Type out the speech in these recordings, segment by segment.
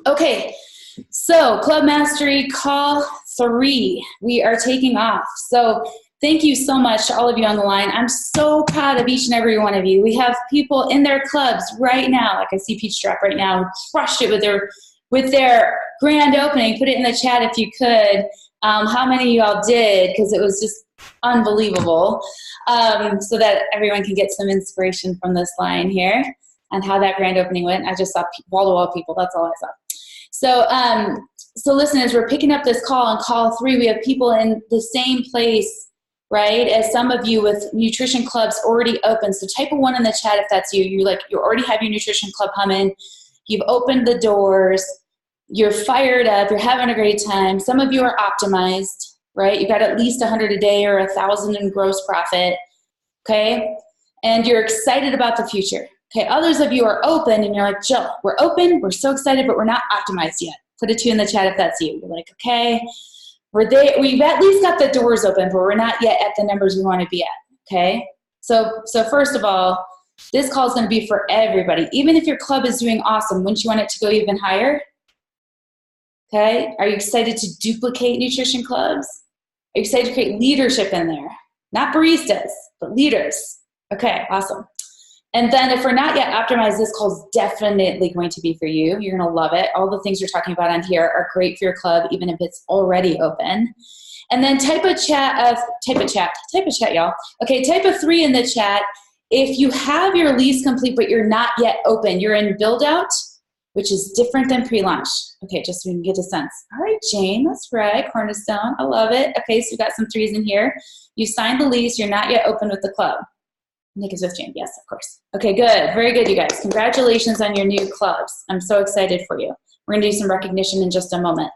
Okay, so Club Mastery Call 3. We are taking off. So thank you so much to all of you on the line. I'm so proud of each and every one of you. We have people in their clubs right now, like I see Peach Drop right now, crushed it with their grand opening. Put it in the chat if you could, how many of y'all did, because it was just unbelievable, so that everyone can get some inspiration from this line here and how that grand opening went. I just saw wall-to-wall people. That's all I saw. So listen, as we're picking up this call on call 3, we have people in the same place, right, as some of you with nutrition clubs already open. So type a 1 in the chat if that's you. You already have your nutrition club humming. You've opened the doors. You're fired up. You're having a great time. Some of you are optimized, right? You got at least 100 a day or 1,000 in gross profit, okay? And you're excited about the future. Okay, others of you are open and you're like, Jill, we're open, we're so excited, but we're not optimized yet. Put a 2 in the chat if that's you. You're like, okay, we've at least got the doors open, but we're not yet at the numbers we want to be at, okay? So first of all, this call is going to be for everybody. Even if your club is doing awesome, wouldn't you want it to go even higher? Okay, are you excited to duplicate nutrition clubs? Are you excited to create leadership in there? Not baristas, but leaders. Okay, awesome. And then if we're not yet optimized, this call is definitely going to be for you. You're going to love it. All the things you're talking about on here are great for your club, even if it's already open. And then type a chat, y'all. Okay, type a 3 in the chat. If you have your lease complete, but you're not yet open, you're in build out, which is different than pre-launch. Okay, just so we can get a sense. All right, Jane, that's right, Cornerstone, I love it. Okay, so we got some 3s in here. You signed the lease, you're not yet open with the club. Nick is with Jane, yes, of course. Okay, good, very good, you guys. Congratulations on your new clubs. I'm so excited for you. We're gonna do some recognition in just a moment.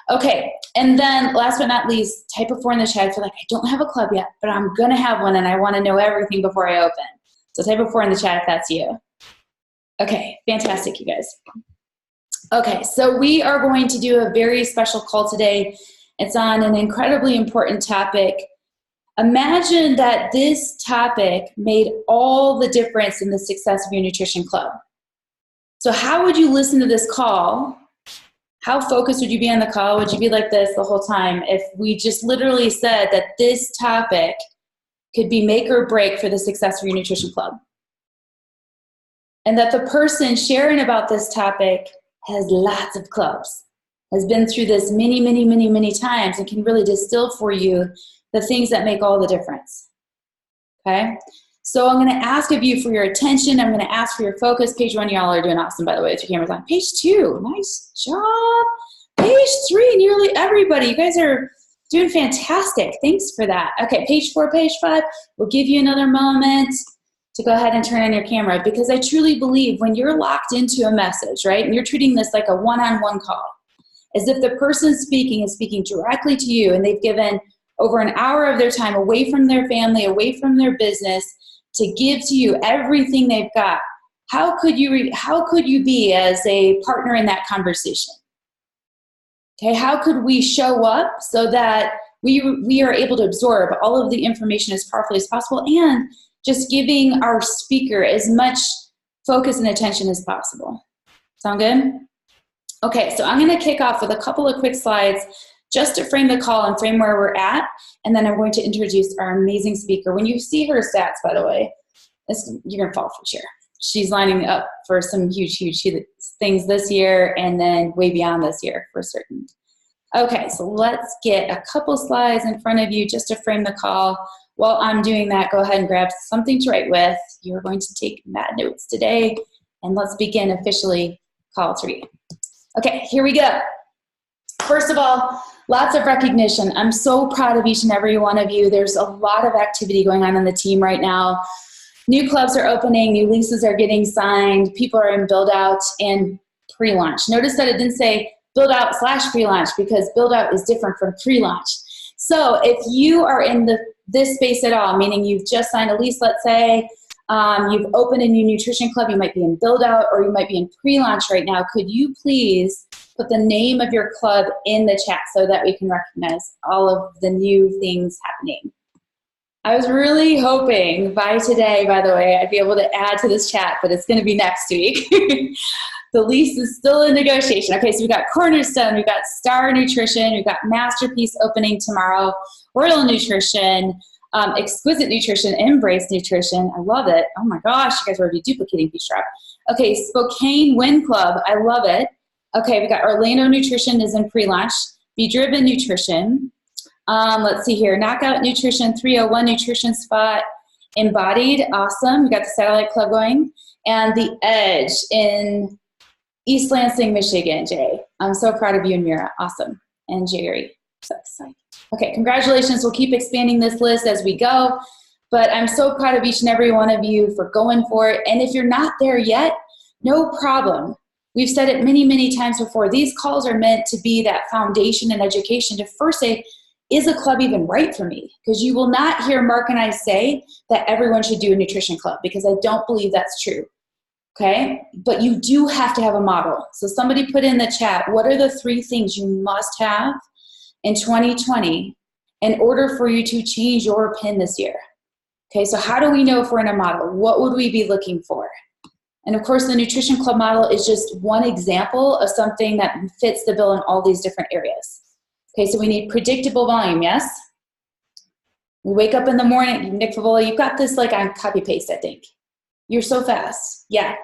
Okay, and then last but not least, type a 4 in the chat. I feel like I don't have a club yet, but I'm gonna have one and I wanna know everything before I open. So type a 4 in the chat if that's you. Okay, fantastic, you guys. Okay, so we are going to do a very special call today. It's on an incredibly important topic. Imagine that this topic made all the difference in the success of your nutrition club. So how would you listen to this call? How focused would you be on the call? Would you be like this the whole time if we just literally said that this topic could be make or break for the success of your nutrition club? And that the person sharing about this topic has lots of clubs, has been through this many, many, many, many times and can really distill for you the things that make all the difference, okay? So I'm gonna ask of you for your attention. I'm gonna ask for your focus. Page 1, y'all are doing awesome, by the way, with your cameras on. Page 2, nice job. Page 3, nearly everybody. You guys are doing fantastic. Thanks for that. Okay, page 4, page 5, we'll give you another moment to go ahead and turn on your camera, because I truly believe when you're locked into a message, right, and you're treating this like a one-on-one call, as if the person speaking is speaking directly to you and they've given over an hour of their time away from their family, away from their business, to give to you everything they've got. How could you be as a partner in that conversation? Okay, how could we show up so that we are able to absorb all of the information as powerfully as possible and just giving our speaker as much focus and attention as possible? Sound good? Okay, so I'm gonna kick off with a couple of quick slides just to frame the call and frame where we're at, and then I'm going to introduce our amazing speaker. When you see her stats, by the way, you're gonna fall for sure. She's lining up for some huge, huge things this year and then way beyond this year for certain. Okay, so let's get a couple slides in front of you just to frame the call. While I'm doing that, go ahead and grab something to write with. You're going to take mad notes today, and let's begin officially call 3. Okay, here we go. First of all, lots of recognition. I'm so proud of each and every one of you. There's a lot of activity going on the team right now. New clubs are opening, new leases are getting signed, people are in build out and pre-launch. Notice that it didn't say build out / pre-launch, because build out is different from pre-launch. So if you are in this space at all, meaning you've just signed a lease, let's say, you've opened a new nutrition club, you might be in build out or you might be in pre-launch right now, could you please put the name of your club in the chat so that we can recognize all of the new things happening? I was really hoping by today, by the way, I'd be able to add to this chat, but it's going to be next week. The lease is still in negotiation. Okay, so we've got Cornerstone, we've got Star Nutrition, we've got Masterpiece opening tomorrow, Royal Nutrition, Exquisite Nutrition, Embrace Nutrition. I love it. Oh my gosh, you guys are already duplicating Beach Drop. Okay, Spokane Wind Club. I love it. Okay, we got Orlando Nutrition is in pre-launch. Be Driven Nutrition. Let's see here. Knockout Nutrition, 301 Nutrition Spot, Embodied. Awesome. We got the Satellite Club going. And The Edge in East Lansing, Michigan, Jay. I'm so proud of you and Mira. Awesome. And Jerry. So excited. Okay, congratulations. We'll keep expanding this list as we go. But I'm so proud of each and every one of you for going for it. And if you're not there yet, no problem. We've said it many, many times before. These calls are meant to be that foundation and education to first say, is a club even right for me? Because you will not hear Mark and I say that everyone should do a nutrition club, because I don't believe that's true. Okay? But you do have to have a model. So somebody put in the chat, what are the 3 things you must have in 2020 in order for you to change your PIN this year? Okay, so how do we know if we're in a model? What would we be looking for? And of course, the nutrition club model is just one example of something that fits the bill in all these different areas. Okay, so we need predictable volume, yes? We wake up in the morning, Nick Favola, you've got this like on copy paste, I think. You're so fast. Yeah.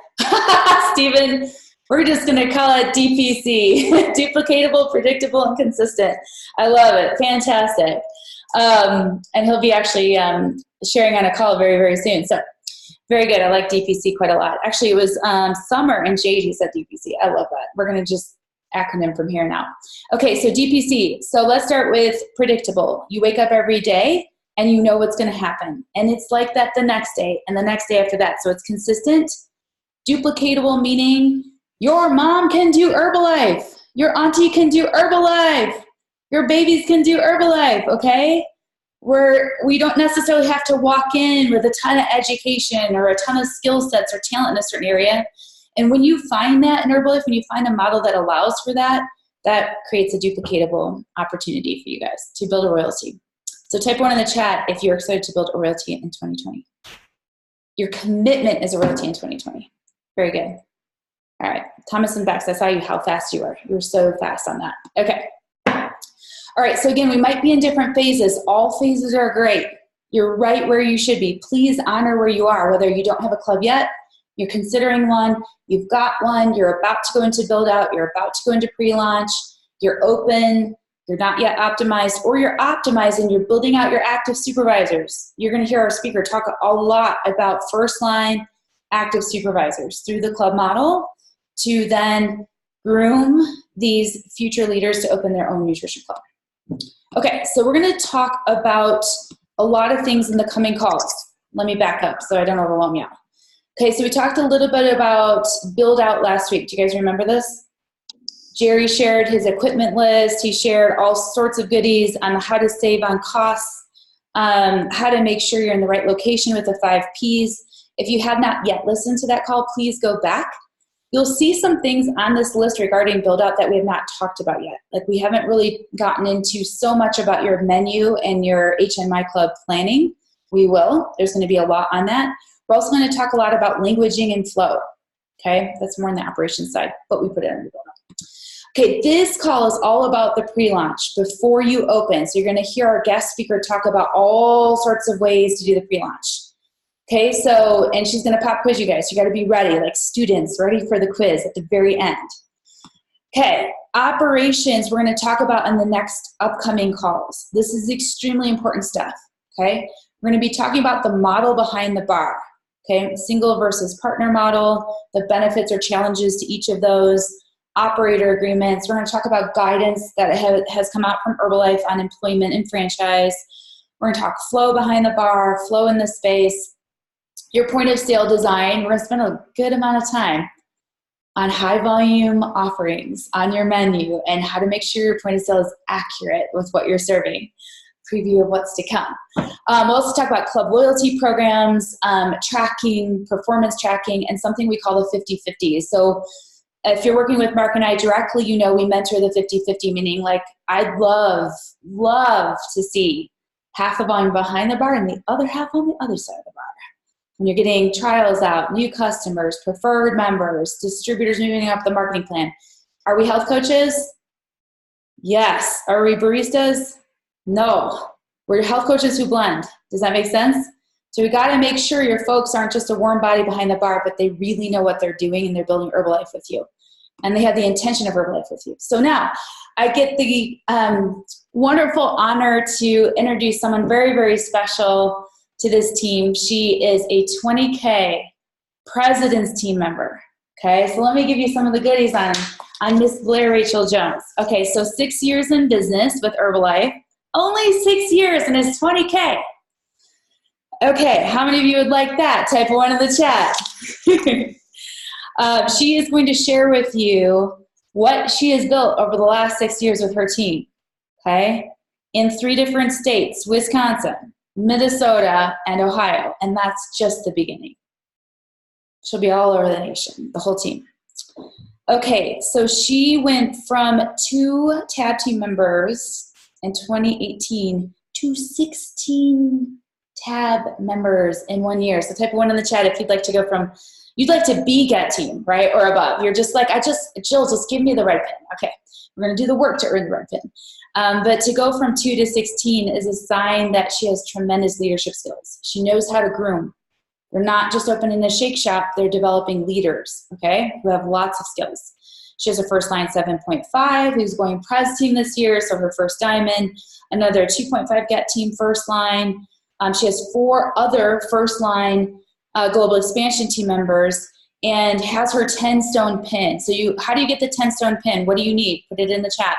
Steven, we're just going to call it DPC. Duplicatable, predictable, and consistent. I love it. Fantastic. And he'll be actually sharing on a call very, very soon. So very good. I like DPC quite a lot. Actually, it was Summer and JD said DPC. I love that. We're going to just acronym from here now. Okay, so DPC. So let's start with predictable. You wake up every day and you know what's going to happen. And it's like that the next day and the next day after that. So it's consistent. Duplicatable, meaning your mom can do Herbalife. Your auntie can do Herbalife. Your babies can do Herbalife, okay? We don't necessarily have to walk in with a ton of education or a ton of skill sets or talent in a certain area. And when you find that in Herbalife, when you find a model that allows for that, that creates a duplicatable opportunity for you guys to build a royalty. So type 1 in the chat if you're excited to build a royalty in 2020. Your commitment is a royalty in 2020. Very good. All right. Thomas and Bex, I saw you how fast you were. You were so fast on that. Okay. All right. So again, we might be in different phases. All phases are great. You're right where you should be. Please honor where you are, whether you don't have a club yet, you're considering one, you've got one, you're about to go into build out, you're about to go into pre-launch, you're open, you're not yet optimized, or you're optimized and you're building out your active supervisors. You're going to hear our speaker talk a lot about first line active supervisors through the club model to then groom these future leaders to open their own nutrition club. Okay, so we're going to talk about a lot of things in the coming calls. Let me back up so I don't overwhelm you. Okay, so we talked a little bit about build out last week. Do you guys remember this? Jerry shared his equipment list. He shared all sorts of goodies on how to save on costs, how to make sure you're in the right location with the 5 Ps. If you have not yet listened to that call, please go back. You'll see some things on this list regarding build out that we have not talked about yet. Like we haven't really gotten into so much about your menu and your HMI club planning. We will. There's going to be a lot on that. We're also going to talk a lot about languaging and flow. Okay, that's more on the operations side, but we put it in the build out. Okay, this call is all about the pre-launch before you open. So you're going to hear our guest speaker talk about all sorts of ways to do the pre-launch. Okay, so, and she's going to pop quiz you guys. You got to be ready, like students, ready for the quiz at the very end. Okay, operations we're going to talk about in the next upcoming calls. This is extremely important stuff, okay? We're going to be talking about the model behind the bar, okay? Single versus partner model, the benefits or challenges to each of those, operator agreements. We're going to talk about guidance that has come out from Herbalife on employment and franchise. We're going to talk flow behind the bar, flow in the space, your point of sale design. We're going to spend a good amount of time on high volume offerings on your menu and how to make sure your point of sale is accurate with what you're serving. Preview of what's to come. We'll also talk about club loyalty programs, tracking, performance tracking, and something we call the 50-50. So if you're working with Mark and I directly, you know we mentor the 50-50, meaning like I'd love to see half the volume behind the bar and the other half on the other side of the bar. When you're getting trials out, new customers, preferred members, distributors moving up the marketing plan. Are we health coaches? Yes. Are we baristas? No. We're health coaches who blend. Does that make sense? So we got to make sure your folks aren't just a warm body behind the bar, but they really know what they're doing and they're building Herbalife with you. And they have the intention of Herbalife with you. So now I get the wonderful honor to introduce someone very, very special to this team. She is a 20K President's Team member. Okay, so let me give you some of the goodies on Miss Blair Rachel Jones. Okay, so 6 years in business with Herbalife. Only 6 years and it's 20K. Okay, how many of you would like that? Type 1 in the chat. She is going to share with you what she has built over the last 6 years with her team, okay? In 3 different states, Wisconsin, Minnesota, and Ohio, and that's just the beginning. She'll be all over the nation, the whole team. Okay, so she went from 2 tab team members in 2018 to 16 tab members in 1 year. So type 1 in the chat if you'd like to go from, you'd like to be get team, right, or above. You're just like, Jill, just give me the red pin. Okay, we're going to do the work to earn the red pin. But to go from 2 to 16 is a sign that she has tremendous leadership skills. She knows how to groom. They're not just opening a shake shop, they're developing leaders, okay, who have lots of skills. She has a first line 7.5 who's going Pres team this year, so her first diamond, another 2.5 get team first line. She has 4 other first line global expansion team members and has her 10-stone pin. So how do you get the 10-stone pin? What do you need? Put it in the chat.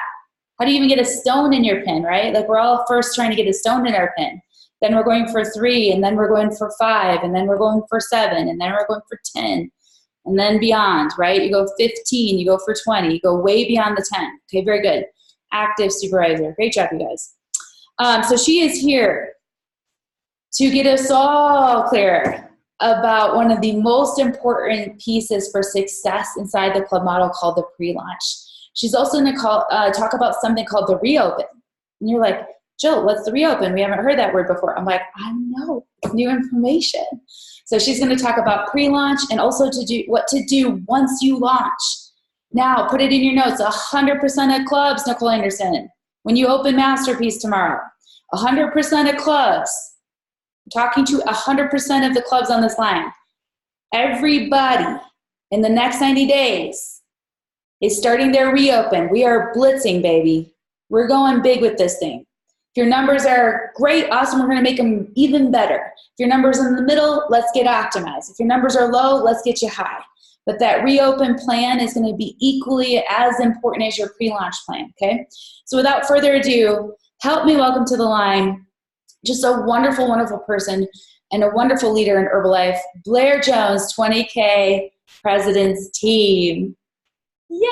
How do you even get a stone in your pin, right? Like we're all first trying to get a stone in our pin. Then we're going for 3, and then we're going for 5, and then we're going for 7, and then we're going for 10, and then beyond, right? You go 15, you go for 20, you go way beyond the 10. Okay, very good. Active supervisor. Great job, you guys. So she is here to get us all clear about one of the most important pieces for success inside the club model called the pre-launch. She's also going to talk about something called the reopen. And you're like, Jill, what's the reopen? We haven't heard that word before. I'm like, I know, it's new information. So she's going to talk about pre-launch and also what to do once you launch. Now, put it in your notes, 100% of clubs, Nicole Anderson, when you open Masterpiece tomorrow, 100% of clubs, I'm talking to 100% of the clubs on this line. Everybody in the next 90 days is starting their reopen. We are blitzing, baby. We're going big with this thing. If your numbers are great, awesome, we're going to make them even better. If your numbers are in the middle, let's get optimized. If your numbers are low, let's get you high. But that reopen plan is going to be equally as important as your pre-launch plan, okay? So without further ado, help me welcome to the line just a wonderful, wonderful person and a wonderful leader in Herbalife, Blair Jones, 20K President's Team. Yay!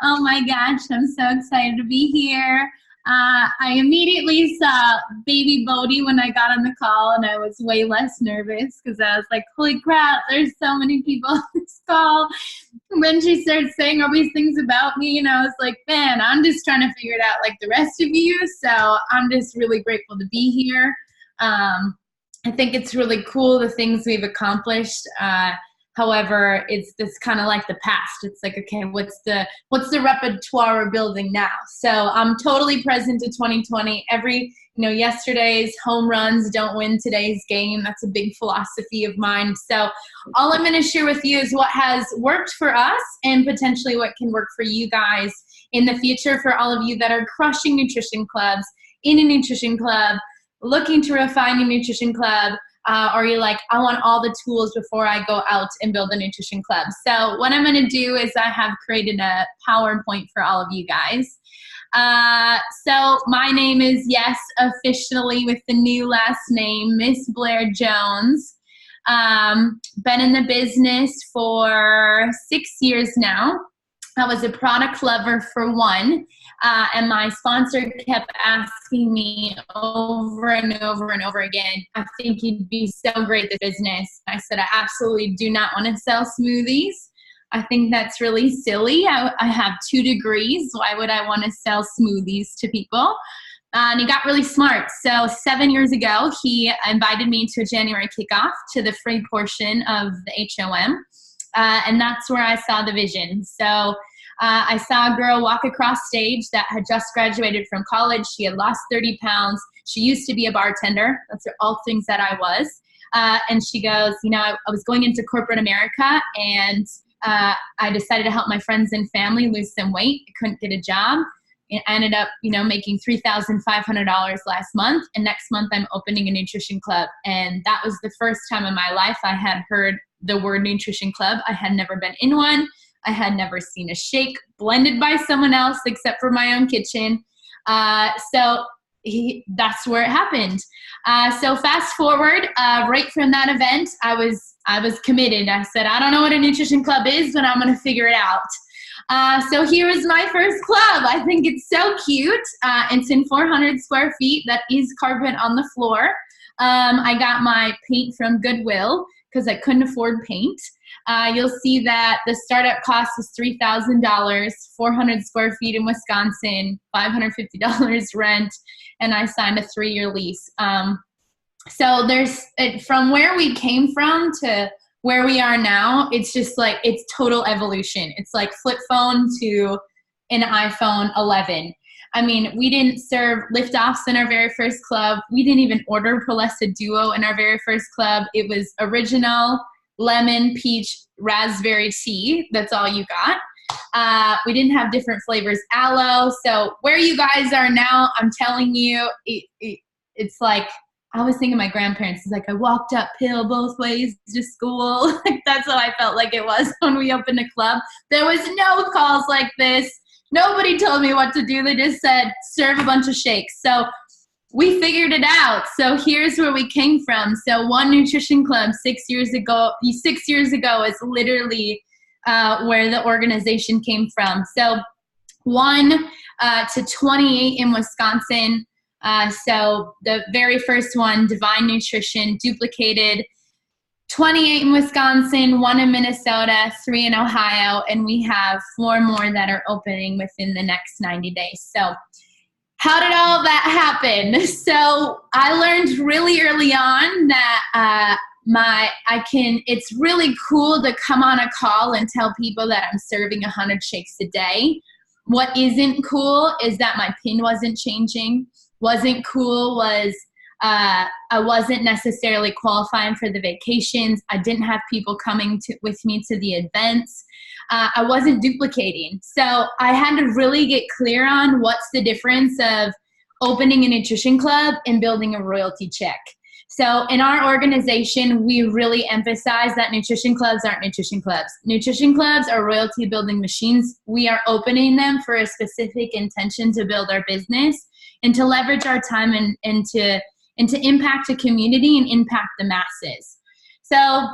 Oh my gosh, I'm so excited to be here. I immediately saw baby Bodie when I got on the call, and I was way less nervous because I was like, holy crap, there's so many people on this call. When she started saying all these things about me, and I was like, man, I'm just trying to figure it out like the rest of you, so I'm just really grateful to be here. I think it's really cool, the things we've accomplished. However, it's this kind of like the past. It's like, okay, what's the repertoire we're building now? So I'm totally present to 2020. Yesterday's home runs don't win today's game. That's a big philosophy of mine. So all I'm going to share with you is what has worked for us and potentially what can work for you guys in the future, for all of you that are crushing nutrition clubs, in a nutrition club, looking to refine your nutrition club, or you're like, I want all the tools before I go out and build a nutrition club. So what I'm going to do is I have created a PowerPoint for all of you guys. So my name is, yes, officially with the new last name, Miss Blair Jones. Been in the business for 6 years now. I was a product lover for one, and my sponsor kept asking me over and over and over again, I think you'd be so great at this business. I said, I absolutely do not want to sell smoothies. I think that's really silly. I have 2 degrees. Why would I want to sell smoothies to people? And he got really smart. So 7 years ago, he invited me to a January kickoff to the free portion of the HOM. And that's where I saw the vision. So I saw a girl walk across stage that had just graduated from college. She had lost 30 pounds. She used to be a bartender. That's all things that I was. And she goes, I was going into corporate America, and I decided to help my friends and family lose some weight. I couldn't get a job. I ended up, making $3,500 last month. And next month I'm opening a nutrition club. And that was the first time in my life I had heard the word nutrition club. I had never been in one. I had never seen a shake blended by someone else except for my own kitchen. So that's where it happened. So fast forward, right from that event, I was committed. I said, I don't know what a nutrition club is, but I'm going to figure it out. So here is my first club. I think it's so cute. It's in 400 square feet. That is carpet on the floor. I got my paint from Goodwill because I couldn't afford paint. You'll see that the startup cost is $3,000, 400 square feet in Wisconsin, $550 rent, and I signed a 3-year lease. So from where we came from to where we are now, it's just like, it's total evolution. It's like flip phone to an iPhone 11. I mean, we didn't serve liftoffs in our very first club. We didn't even order Prolesta Duo in our very first club. It was original lemon, peach, raspberry tea. That's all you got. We didn't have different flavors, aloe. So where you guys are now, I'm telling you, it's like, I always think of my grandparents. It's like I walked uphill both ways to school. Like that's what I felt like it was when we opened a club. There was no calls like this. Nobody told me what to do. They just said, serve a bunch of shakes. So we figured it out. So here's where we came from. So one nutrition club 6 years ago is literally where the organization came from. So 1 to 28 in Wisconsin. So the very first one, Divine Nutrition, duplicated 28 in Wisconsin, 1 in Minnesota, 3 in Ohio, and we have 4 more that are opening within the next 90 days. So how did all that happen? So I learned really early on that it's really cool to come on a call and tell people that I'm serving 100 shakes a day. What isn't cool is that my PIN wasn't changing. Wasn't cool was I wasn't necessarily qualifying for the vacations. I didn't have people coming with me to the events. I wasn't duplicating. So I had to really get clear on what's the difference of opening a nutrition club and building a royalty check. So in our organization, we really emphasize that nutrition clubs aren't nutrition clubs. Nutrition clubs are royalty building machines. We are opening them for a specific intention to build our business and to leverage our time and to impact a community and impact the masses. So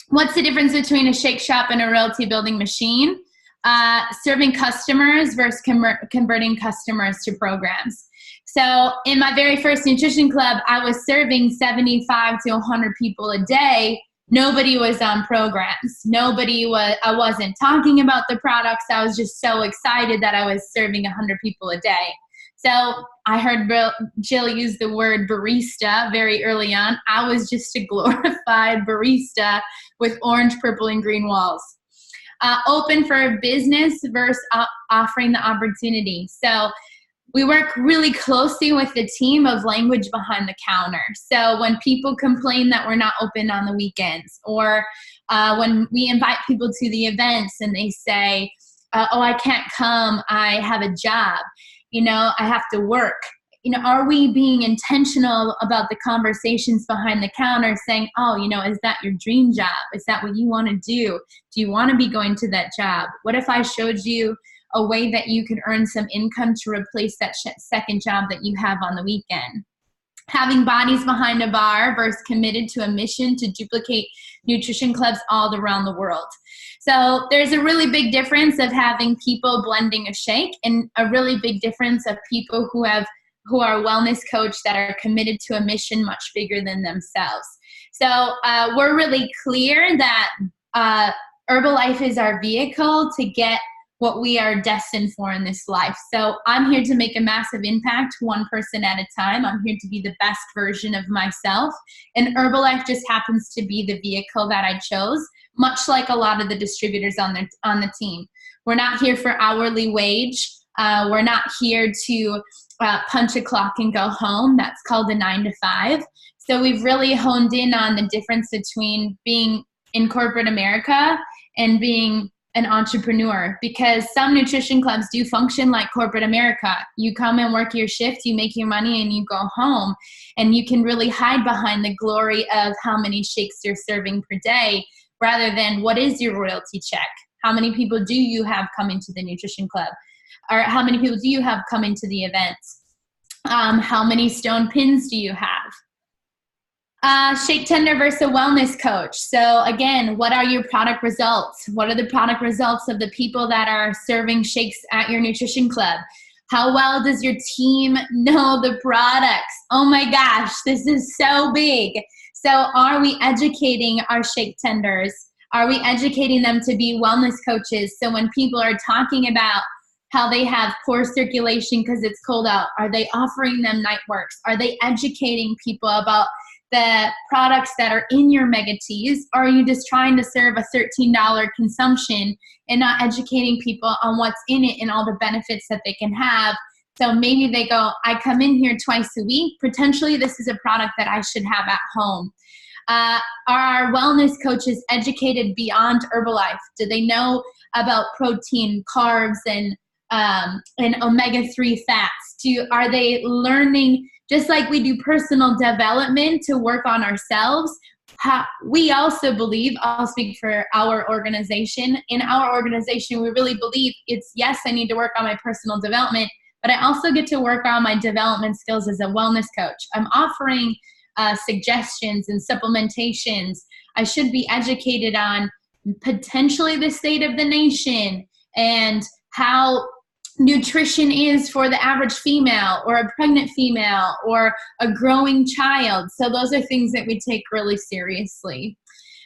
what's the difference between a shake shop and a royalty building machine? Serving customers versus converting customers to programs. So in my very first nutrition club, I was serving 75 to 100 people a day. Nobody was on programs. I wasn't talking about the products. I was just so excited that I was serving 100 people a day. So I heard Jill use the word barista very early on. I was just a glorified barista with orange, purple, and green walls. Open for business versus offering the opportunity. So we work really closely with the team of language behind the counter. So when people complain that we're not open on the weekends, or when we invite people to the events and they say, oh, I can't come, I have a job, I have to work. Are we being intentional about the conversations behind the counter saying, oh, is that your dream job? Is that what you want to do? Do you want to be going to that job? What if I showed you a way that you could earn some income to replace that second job that you have on the weekend? Having bodies behind a bar versus committed to a mission to duplicate nutrition clubs all around the world. So there's a really big difference of having people blending a shake and a really big difference of people who are wellness coach that are committed to a mission much bigger than themselves. So we're really clear that Herbalife is our vehicle to get what we are destined for in this life. So I'm here to make a massive impact, one person at a time. I'm here to be the best version of myself. And Herbalife just happens to be the vehicle that I chose, much like a lot of the distributors on the team. We're not here for hourly wage. We're not here to punch a clock and go home. That's called a 9-to-5. So we've really honed in on the difference between being in corporate America and being an entrepreneur, because some nutrition clubs do function like corporate America. You come and work your shift, you make your money, and you go home, and you can really hide behind the glory of how many shakes you're serving per day, rather than what is your royalty check? How many people do you have come into the nutrition club? Or how many people do you have come into the events? How many stone pins do you have? Shake tender versus a wellness coach. So again, what are your product results? What are the product results of the people that are serving shakes at your nutrition club? How well does your team know the products? Oh my gosh, this is so big. So are we educating our shake tenders? Are we educating them to be wellness coaches? So when people are talking about how they have poor circulation because it's cold out, are they offering them night works? Are they educating people about the products that are in your mega teas? Or are you just trying to serve a $13 consumption and not educating people on what's in it and all the benefits that they can have? So maybe they go, I come in here twice a week. Potentially this is a product that I should have at home. Are our wellness coaches educated beyond Herbalife? Do they know about protein, carbs, and omega-3 fats? Are they learning, just like we do personal development to work on ourselves? We also believe, I'll speak for our organization. In our organization, we really believe it's, yes, I need to work on my personal development, but I also get to work on my development skills as a wellness coach. I'm offering suggestions and supplementations. I should be educated on potentially the state of the nation and how nutrition is for the average female or a pregnant female or a growing child. So those are things that we take really seriously.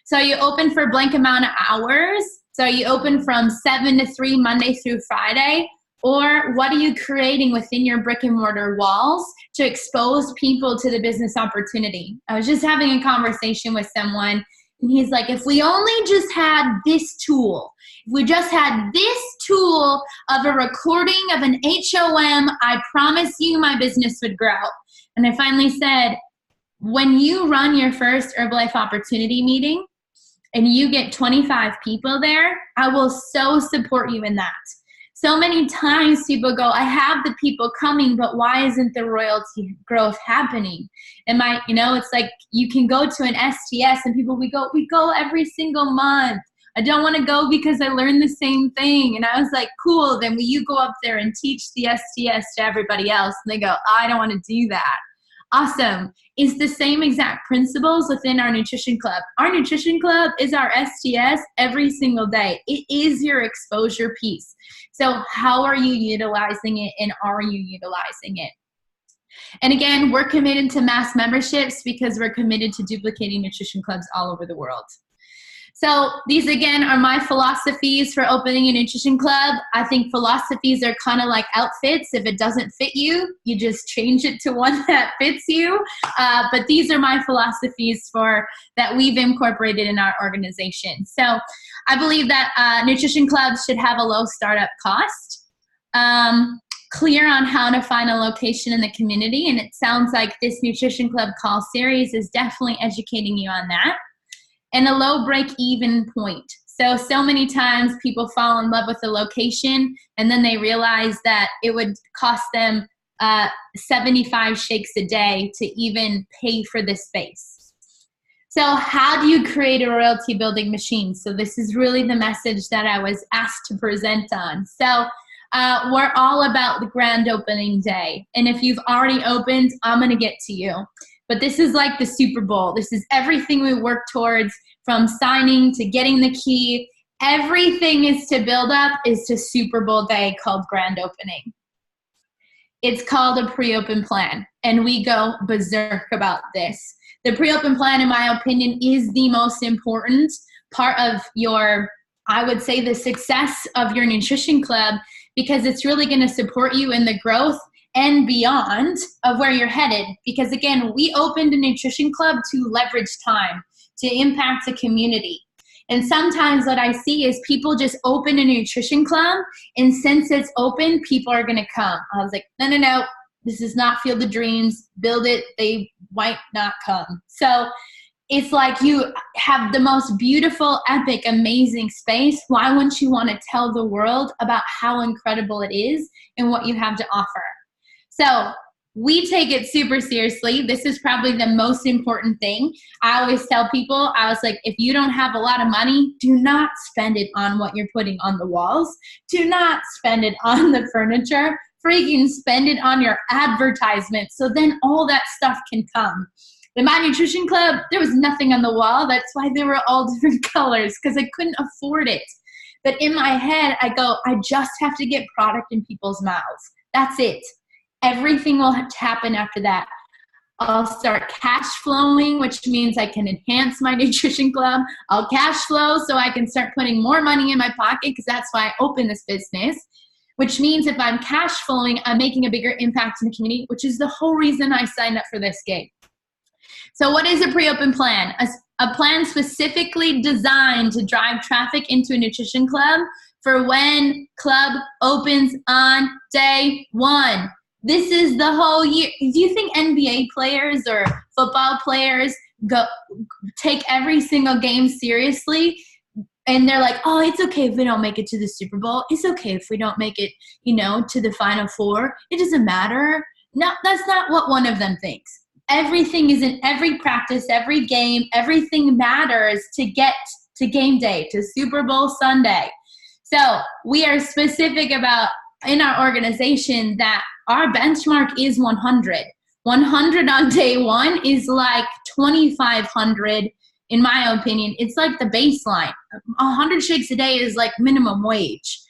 So you open for a blank amount of hours. So you open from 7 to 3 Monday through Friday. Or what are you creating within your brick and mortar walls to expose people to the business opportunity? I was just having a conversation with someone, and he's like, if we only just had this tool, if we just had this tool of a recording of an HOM, I promise you my business would grow. And I finally said, when you run your first Herbalife opportunity meeting and you get 25 people there, I will so support you in that. So many times people go, I have the people coming, but why isn't the royalty growth happening? It's like you can go to an STS and people, we go every single month. I don't want to go because I learned the same thing. And I was like, cool, then will you go up there and teach the STS to everybody else? And they go, I don't want to do that. Awesome. It's the same exact principles within our nutrition club. Our nutrition club is our STS every single day. It is your exposure piece. So how are you utilizing it, and are you utilizing it? And again, we're committed to mass memberships because we're committed to duplicating nutrition clubs all over the world. So these, again, are my philosophies for opening a nutrition club. I think philosophies are kind of like outfits. If it doesn't fit you, you just change it to one that fits you. But these are my philosophies that we've incorporated in our organization. So I believe that nutrition clubs should have a low startup cost, clear on how to find a location in the community. And it sounds like this nutrition club call series is definitely educating you on that. And a low break-even point. So many times people fall in love with a location and then they realize that it would cost them 75 shakes a day to even pay for the space. So how do you create a royalty building machine? So this is really the message that I was asked to present on. So we're all about the grand opening day. And if you've already opened, I'm going to get to you. But this is like the Super Bowl. This is everything we work towards, from signing to getting the key. Everything is to build up is to Super Bowl day called grand opening. It's called a pre-open plan, and we go berserk about this. The pre-open plan, in my opinion, is the most important part of your I would say, the success of your nutrition club, because it's really going to support you in the growth and beyond of where you're headed. Because again, we opened a nutrition club to leverage time, to impact the community. And sometimes what I see is people just open a nutrition club, and since it's open, people are going to come. I was like, no, this does not Field of Dreams. Build it. They might not come. So it's like you have the most beautiful, epic, amazing space. Why wouldn't you want to tell the world about how incredible it is and what you have to offer? So we take it super seriously. This is probably the most important thing. I always tell people, I was like, if you don't have a lot of money, do not spend it on what you're putting on the walls. Do not spend it on the furniture. Freaking spend it on your advertisement. So then all that stuff can come. In my nutrition club, there was nothing on the wall. That's why they were all different colors, because I couldn't afford it. But in my head, I go, I just have to get product in people's mouths. That's it. Everything will happen after that. I'll start cash flowing, which means I can enhance my nutrition club. I'll cash flow so I can start putting more money in my pocket, because that's why I opened this business. Which means if I'm cash flowing, I'm making a bigger impact in the community, which is the whole reason I signed up for this gig. So what is a pre-open plan? A plan specifically designed to drive traffic into a nutrition club for when club opens on day one. This is the whole year. Do you think NBA players or football players take every single game seriously? And they're like, oh, it's okay if we don't make it to the Super Bowl. It's okay if we don't make it, to the Final Four. It doesn't matter. No, that's not what one of them thinks. Everything is in every practice, every game, everything matters to get to game day, to Super Bowl Sunday. So we are specific about in our organization that our benchmark is 100. 100 on day one is like 2,500 in my opinion. It's like the baseline. 100 shakes a day is like minimum wage,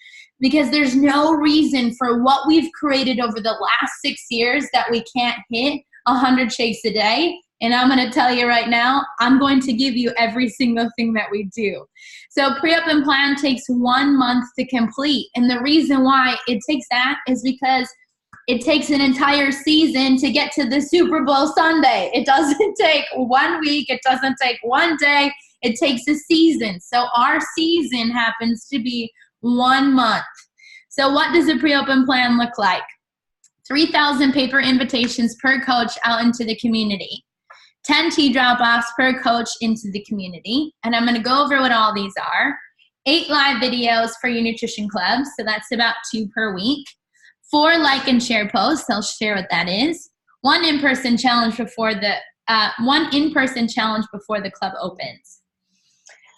because there's no reason for what we've created over the last 6 years that we can't hit 100 shakes a day. And I'm going to tell you right now, I'm going to give you every single thing that we do. So pre-open plan takes 1 month to complete. And the reason why it takes that is because it takes an entire season to get to the Super Bowl Sunday. It doesn't take 1 week. It doesn't take 1 day. It takes a season. So our season happens to be 1 month. So what does a pre-open plan look like? 3,000 paper invitations per coach out into the community. 10 tea drop-offs per coach into the community. And I'm going to go over what all these are. 8 live videos for your nutrition club. So that's about 2 per week. 4 like and share posts. I'll share what that is. 1 in-person challenge before the club opens.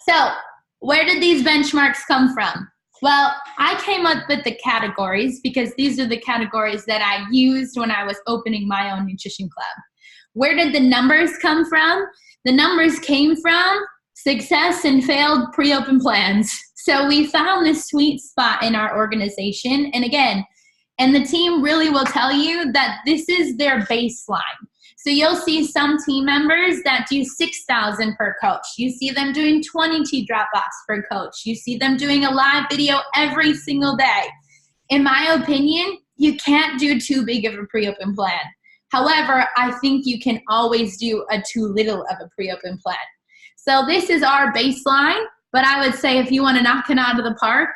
So where did these benchmarks come from? Well, I came up with the categories because these are the categories that I used when I was opening my own nutrition club. Where did the numbers come from? The numbers came from success and failed pre-open plans. So we found this sweet spot in our organization. And again, and the team really will tell you that this is their baseline. So you'll see some team members that do 6,000 per coach. You see them doing 20 tea drop-offs per coach. You see them doing a live video every single day. In my opinion, you can't do too big of a pre-open plan. However, I think you can always do a too little of a pre-open plan. So this is our baseline, but I would say if you want to knock it out of the park,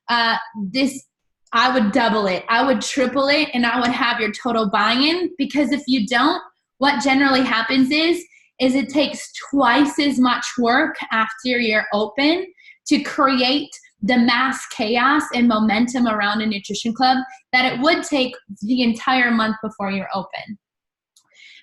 I would double it. I would triple it, and I would have your total buy-in, because if you don't, what generally happens is it takes twice as much work after you're open to create the mass chaos and momentum around a nutrition club that it would take the entire month before you're open.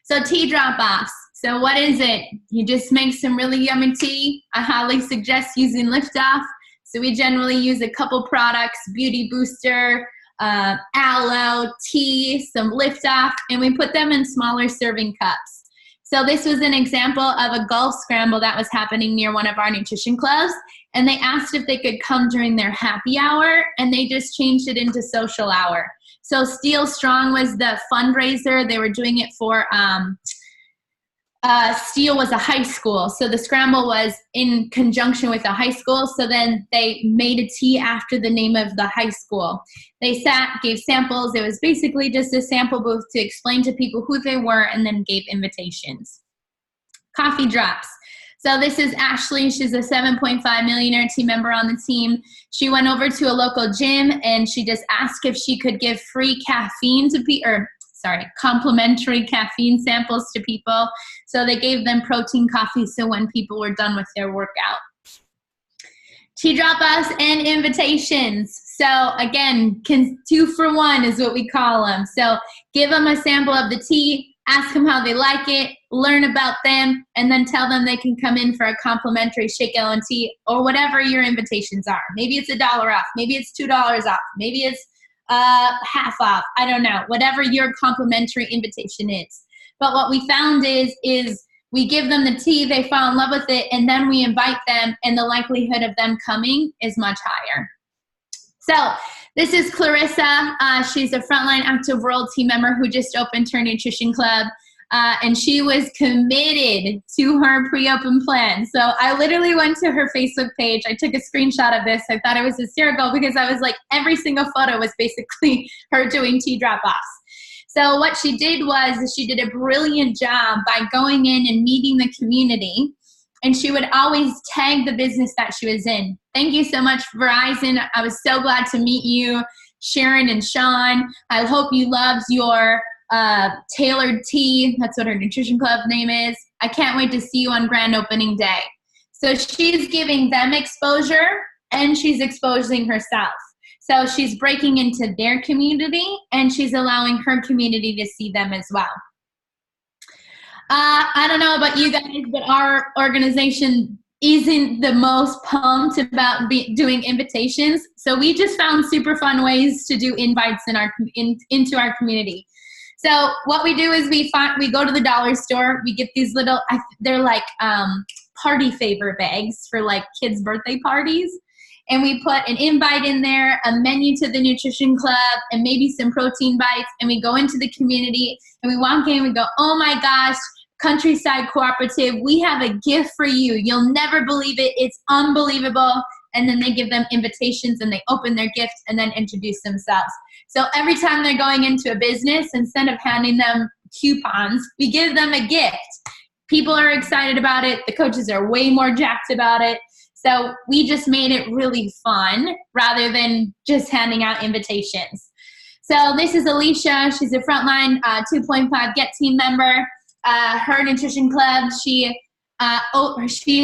So tea drop-offs. So what is it? You just make some really yummy tea. I highly suggest using Liftoff. So we generally use a couple products, Beauty Booster, aloe, tea, some Liftoff, and we put them in smaller serving cups. So this was an example of a golf scramble that was happening near one of our nutrition clubs, and they asked if they could come during their happy hour, and they just changed it into social hour. So Steel Strong was the fundraiser. They were doing it for Steele was a high school, so the scramble was in conjunction with a high school, so then they made a tea after the name of the high school. They gave samples. It was basically just a sample booth to explain to people who they were, and then gave invitations. Coffee drops. So this is Ashley. She's a 7.5 millionaire team member on the team. She went over to a local gym, and she just asked if she could give free caffeine to people, complimentary caffeine samples to people. So they gave them protein coffee so when people were done with their workout. Tea drop-offs and invitations. So again, 2 for 1 is what we call them. So give them a sample of the tea, ask them how they like it, learn about them, and then tell them they can come in for a complimentary shake tea or whatever your invitations are. Maybe it's $1 off. Maybe it's $2 off. Maybe it's half off. I don't know. Whatever your complimentary invitation is. But what we found is we give them the tea, they fall in love with it, and then we invite them, and the likelihood of them coming is much higher. So this is Clarissa. She's a Frontline Active World team member who just opened her nutrition club. And she was committed to her pre-open plan. So I literally went to her Facebook page. I took a screenshot of this. I thought it was hysterical because I was like, every single photo was basically her doing tea drop-offs. So what she did was she did a brilliant job by going in and meeting the community. And she would always tag the business that she was in. Thank you so much, Verizon. I was so glad to meet you, Sharon and Sean. I hope you loved your tailored tea. That's what her nutrition club name is. I can't wait to see you on grand opening day. So she's giving them exposure and she's exposing herself. So she's breaking into their community and she's allowing her community to see them as well. I don't know about you guys, but our organization isn't the most pumped about doing invitations. So we just found super fun ways to do invites into our community. So what we do is we go to the dollar store. We get these little, they're like party favor bags for like kids' birthday parties. And we put an invite in there, a menu to the nutrition club, and maybe some protein bites. And we go into the community and we walk in and we go, oh my gosh, Countryside Cooperative, we have a gift for you. You'll never believe it. It's unbelievable. And then they give them invitations and they open their gift and then introduce themselves. So every time they're going into a business, instead of handing them coupons, we give them a gift. People are excited about it. The coaches are way more jacked about it. So we just made it really fun rather than just handing out invitations. So this is Alicia. She's a Frontline 2.5 Get team member. Her nutrition club, she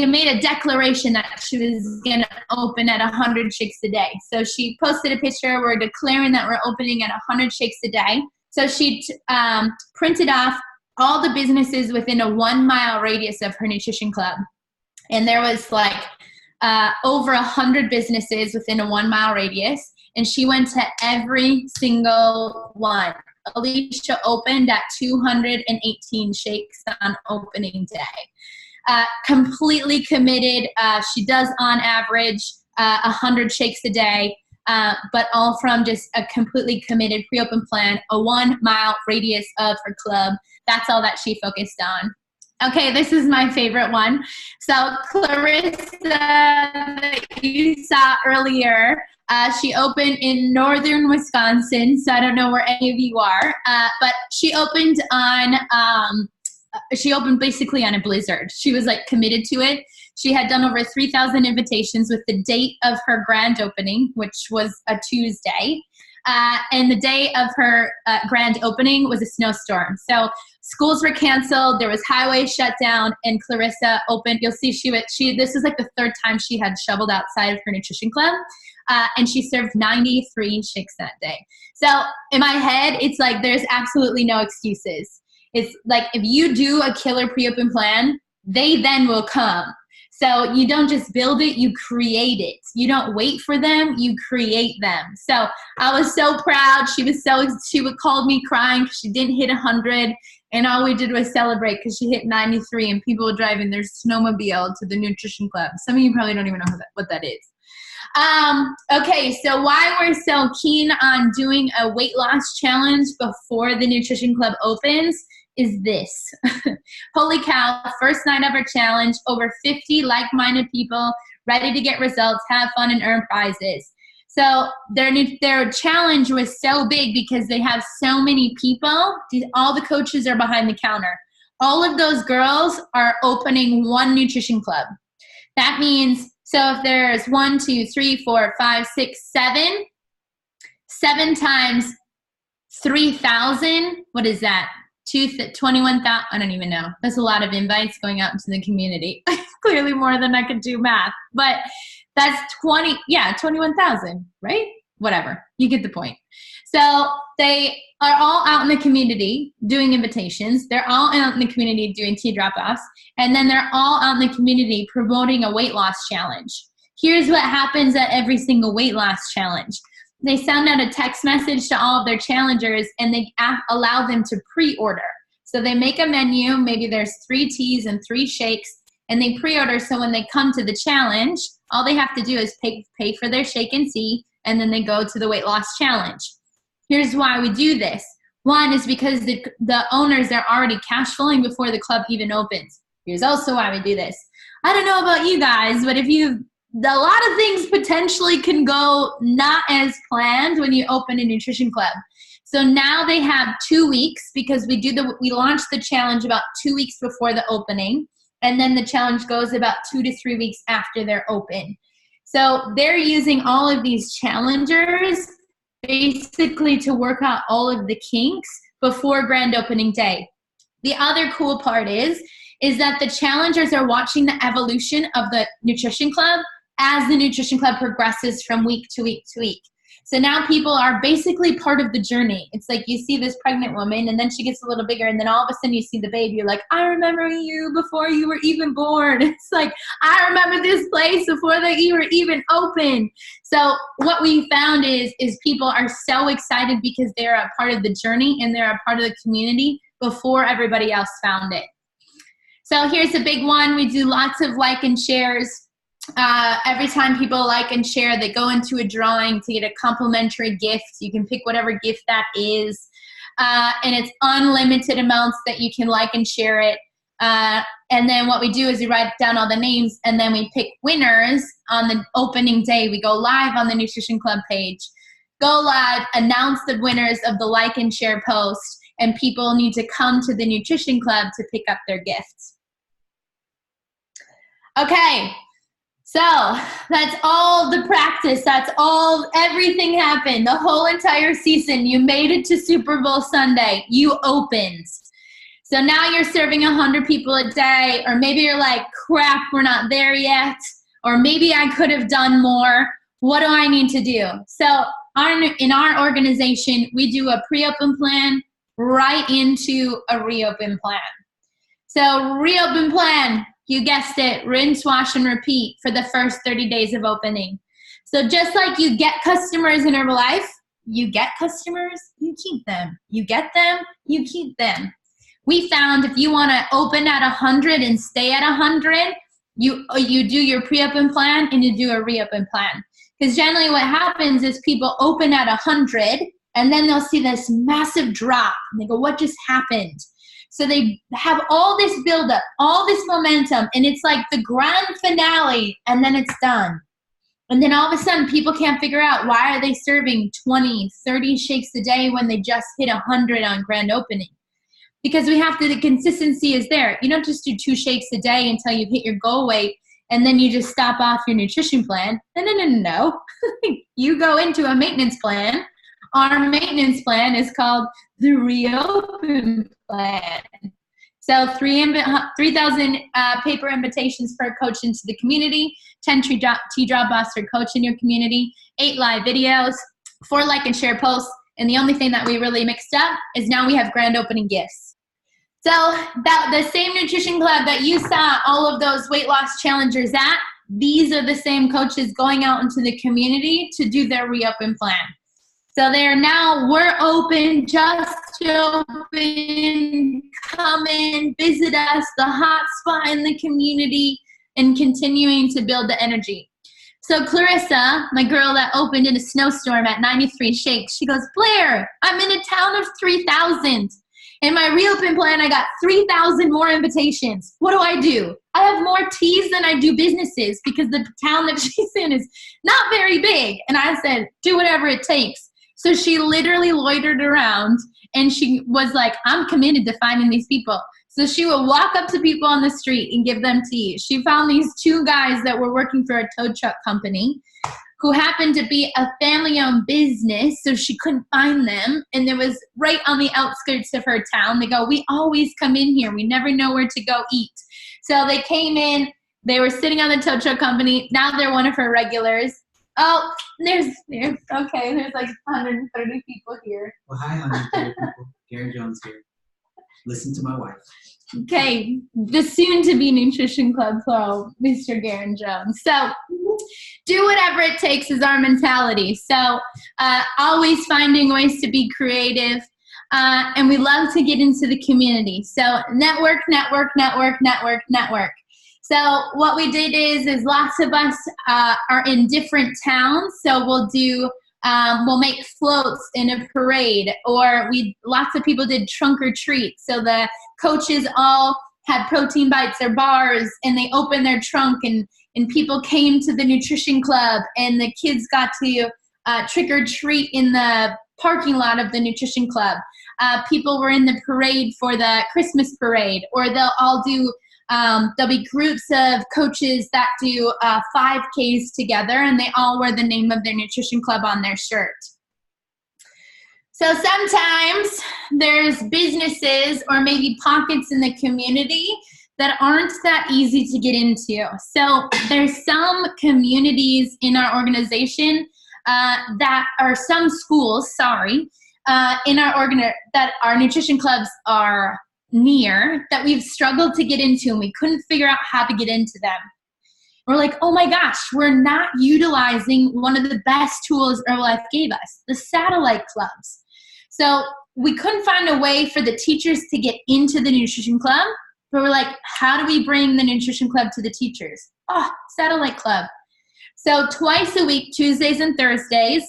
made a declaration that she was going to open at 100 shakes a day. So she posted a picture. We're declaring that we're opening at 100 shakes a day. So she printed off all the businesses within a 1 mile radius of her nutrition club. And there was like over 100 businesses within a 1 mile radius. And she went to every single one. Alicia opened at 218 shakes on opening day. Completely committed. She does on average 100 shakes a day, but all from just a completely committed pre-open plan, a 1 mile radius of her club. That's all that she focused on. Okay, this is my favorite one. So Clarissa that you saw earlier, she opened in northern Wisconsin, so I don't know where any of you are, but she opened basically on a blizzard. She was like committed to it. She had done over 3,000 invitations with the date of her grand opening, which was a Tuesday. And the day of her grand opening was a snowstorm. So schools were canceled, there was highways shut down, and Clarissa opened. You'll see this is like the third time she had shoveled outside of her nutrition club. And she served 93 shakes that day. So in my head, it's like there's absolutely no excuses. It's like if you do a killer pre-open plan, they then will come. So you don't just build it, you create it. You don't wait for them, you create them. So I was so proud. She would call me crying because she didn't hit 100. And all we did was celebrate because she hit 93 and people were driving their snowmobile to the nutrition club. Some of you probably don't even know what that is. Okay, so why we're so keen on doing a weight loss challenge before the nutrition club opens is this. Holy cow, first night of our challenge, over 50 like-minded people ready to get results, have fun, and earn prizes. So their challenge was so big because they have so many people. All the coaches are behind the counter. All of those girls are opening one nutrition club. That means, so if there's 1, 2, 3, 4, 5, 6, 7 times 3,000, what is that? 21,000, I don't even know. That's a lot of invites going out into the community. Clearly more than I could do math, but that's 21,000, right? Whatever, you get the point. So they are all out in the community doing invitations. They're all out in the community doing tea drop-offs. And then they're all out in the community promoting a weight loss challenge. Here's what happens at every single weight loss challenge. They send out a text message to all of their challengers, and they allow them to pre-order. So they make a menu, maybe there's 3 teas and 3 shakes, and they pre-order, so when they come to the challenge, all they have to do is pay for their shake and tea, and then they go to the weight loss challenge. Here's why we do this. One is because the owners are already cash flowing before the club even opens. Here's also why we do this. I don't know about you guys, but a lot of things potentially can go not as planned when you open a nutrition club. So now they have 2 weeks, because we launched the challenge about 2 weeks before the opening, and then the challenge goes about 2 to 3 weeks after they're open. So they're using all of these challengers basically to work out all of the kinks before grand opening day. The other cool part is that the challengers are watching the evolution of the nutrition club as the nutrition club progresses from week to week to week. So now people are basically part of the journey. It's like you see this pregnant woman, and then she gets a little bigger, and then all of a sudden you see the baby. You're like, I remember you before you were even born. It's like, I remember this place before you were even open. So what we found is people are so excited because they're a part of the journey and they're a part of the community before everybody else found it. So here's a big one. We do lots of like and shares. Every time people like and share, they go into a drawing to get a complimentary gift. You can pick whatever gift that is. And it's unlimited amounts that you can like and share it. And then what we do is we write down all the names, and then we pick winners on the opening day. We go live on the Nutrition Club page, go live, announce the winners of the like and share post, and people need to come to the Nutrition Club to pick up their gifts. Okay. So that's all the practice. That's everything happened. The whole entire season. You made it to Super Bowl Sunday. You opened. So now you're serving 100 people a day, or maybe you're like, crap, we're not there yet. Or maybe I could have done more. What do I need to do? So in our organization, we do a pre-open plan right into a reopen plan. So reopen plan. You guessed it, rinse, wash, and repeat for the first 30 days of opening. So just like you get customers in Herbalife, you get customers, you keep them. You get them, you keep them. We found if you want to open at 100 and stay at 100, you do your pre-open plan and you do a reopen plan. Because generally what happens is people open at 100 and then they'll see this massive drop. And they go, what just happened? So they have all this buildup, all this momentum, and it's like the grand finale, and then it's done. And then all of a sudden, people can't figure out why are they serving 20, 30 shakes a day when they just hit 100 on grand opening. Because the consistency is there. You don't just do 2 shakes a day until you hit your goal weight, and then you just stop off your nutrition plan. No. You go into a maintenance plan. Our maintenance plan is called the Reopen Plan. So 3,000 paper invitations per coach into the community, 10 tea drop-offs per coach in your community, 8 live videos, 4 like and share posts, and the only thing that we really mixed up is now we have grand opening gifts. So the same nutrition club that you saw all of those weight loss challengers at, these are the same coaches going out into the community to do their reopen plan. So we're open, just open, come in, visit us, the hot spot in the community, and continuing to build the energy. So Clarissa, my girl that opened in a snowstorm at 93 shakes, she goes, Blair, I'm in a town of 3,000. In my reopen plan, I got 3,000 more invitations. What do? I have more teas than I do businesses because the town that she's in is not very big. And I said, do whatever it takes. So she literally loitered around and she was like, I'm committed to finding these people. So she would walk up to people on the street and give them tea. She found these 2 guys that were working for a tow truck company who happened to be a family-owned business, so she couldn't find them. And it was right on the outskirts of her town. They go, we always come in here. We never know where to go eat. So they came in. They were sitting on the tow truck company. Now they're one of her regulars. Oh, there's like 130 people here. Well, hi, 130 people. Gary Jones here. Listen to my wife. Okay, the soon-to-be Nutrition Club Pro, Mr. Garen Jones. So do whatever it takes is our mentality. So always finding ways to be creative. And we love to get into the community. So network. So what we did is lots of us are in different towns. So we'll make floats in a parade, or lots of people did trunk or treat. So the coaches all had protein bites or bars, and they opened their trunk, and people came to the nutrition club, and the kids got to trick or treat in the parking lot of the nutrition club. People were in the parade for the Christmas parade, or they'll all do there'll be groups of coaches that do 5Ks together, and they all wear the name of their nutrition club on their shirt. So sometimes there's businesses or maybe pockets in the community that aren't that easy to get into. So there's some communities in our organization that are some schools, in that our nutrition clubs are near, that we've struggled to get into, and we couldn't figure out how to get into them. We're like, oh my gosh, we're not utilizing one of the best tools Herbalife gave us, the satellite clubs. So we couldn't find a way for the teachers to get into the nutrition club, but we're like, how do we bring the nutrition club to the teachers? Oh, satellite club. So twice a week, Tuesdays and Thursdays,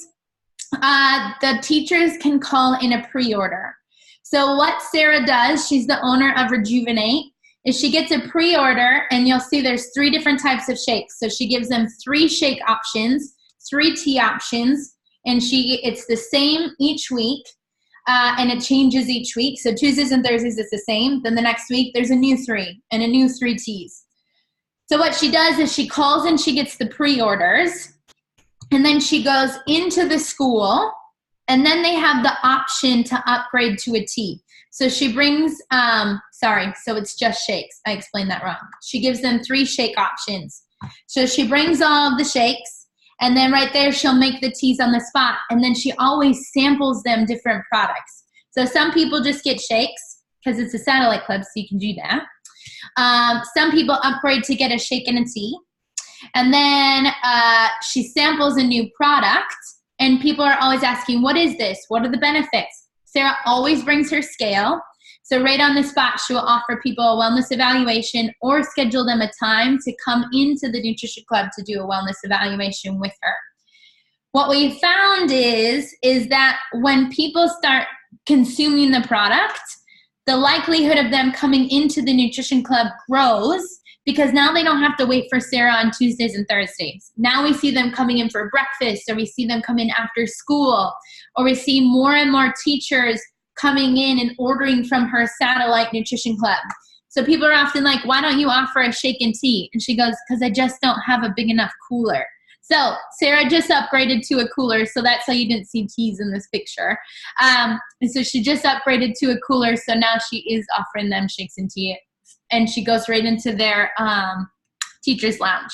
the teachers can call in a pre-order. So what Sarah does, she's the owner of Rejuvenate, is she gets a pre-order, and you'll see there's 3 different types of shakes. So she gives them 3 shake options, 3 tea options, and it's the same each week, and it changes each week. So Tuesdays and Thursdays it's the same. Then the next week there's a new 3 and a new 3 teas. So what she does is she calls and she gets the pre-orders, and then she goes into the school, and then they have the option to upgrade to a tea. So she brings, so it's just shakes. I explained that wrong. She gives them 3 shake options. So she brings all of the shakes, and then right there she'll make the teas on the spot, and then she always samples them different products. So some people just get shakes because it's a satellite club, so you can do that. Some people upgrade to get a shake and a tea. And then she samples a new product, and people are always asking, what is this? What are the benefits? Sarah always brings her scale. So right on the spot, she will offer people a wellness evaluation or schedule them a time to come into the nutrition club to do a wellness evaluation with her. What we found is that when people start consuming the product, the likelihood of them coming into the nutrition club grows, because now they don't have to wait for Sarah on Tuesdays and Thursdays. Now we see them coming in for breakfast, or we see them come in after school, or we see more and more teachers coming in and ordering from her satellite nutrition club. So people are often like, why don't you offer a shake and tea? And she goes, because I just don't have a big enough cooler. So Sarah just upgraded to a cooler, so that's how you didn't see teas in this picture. And so she just upgraded to a cooler, so now she is offering them shakes and tea. And she goes right into their teacher's lounge.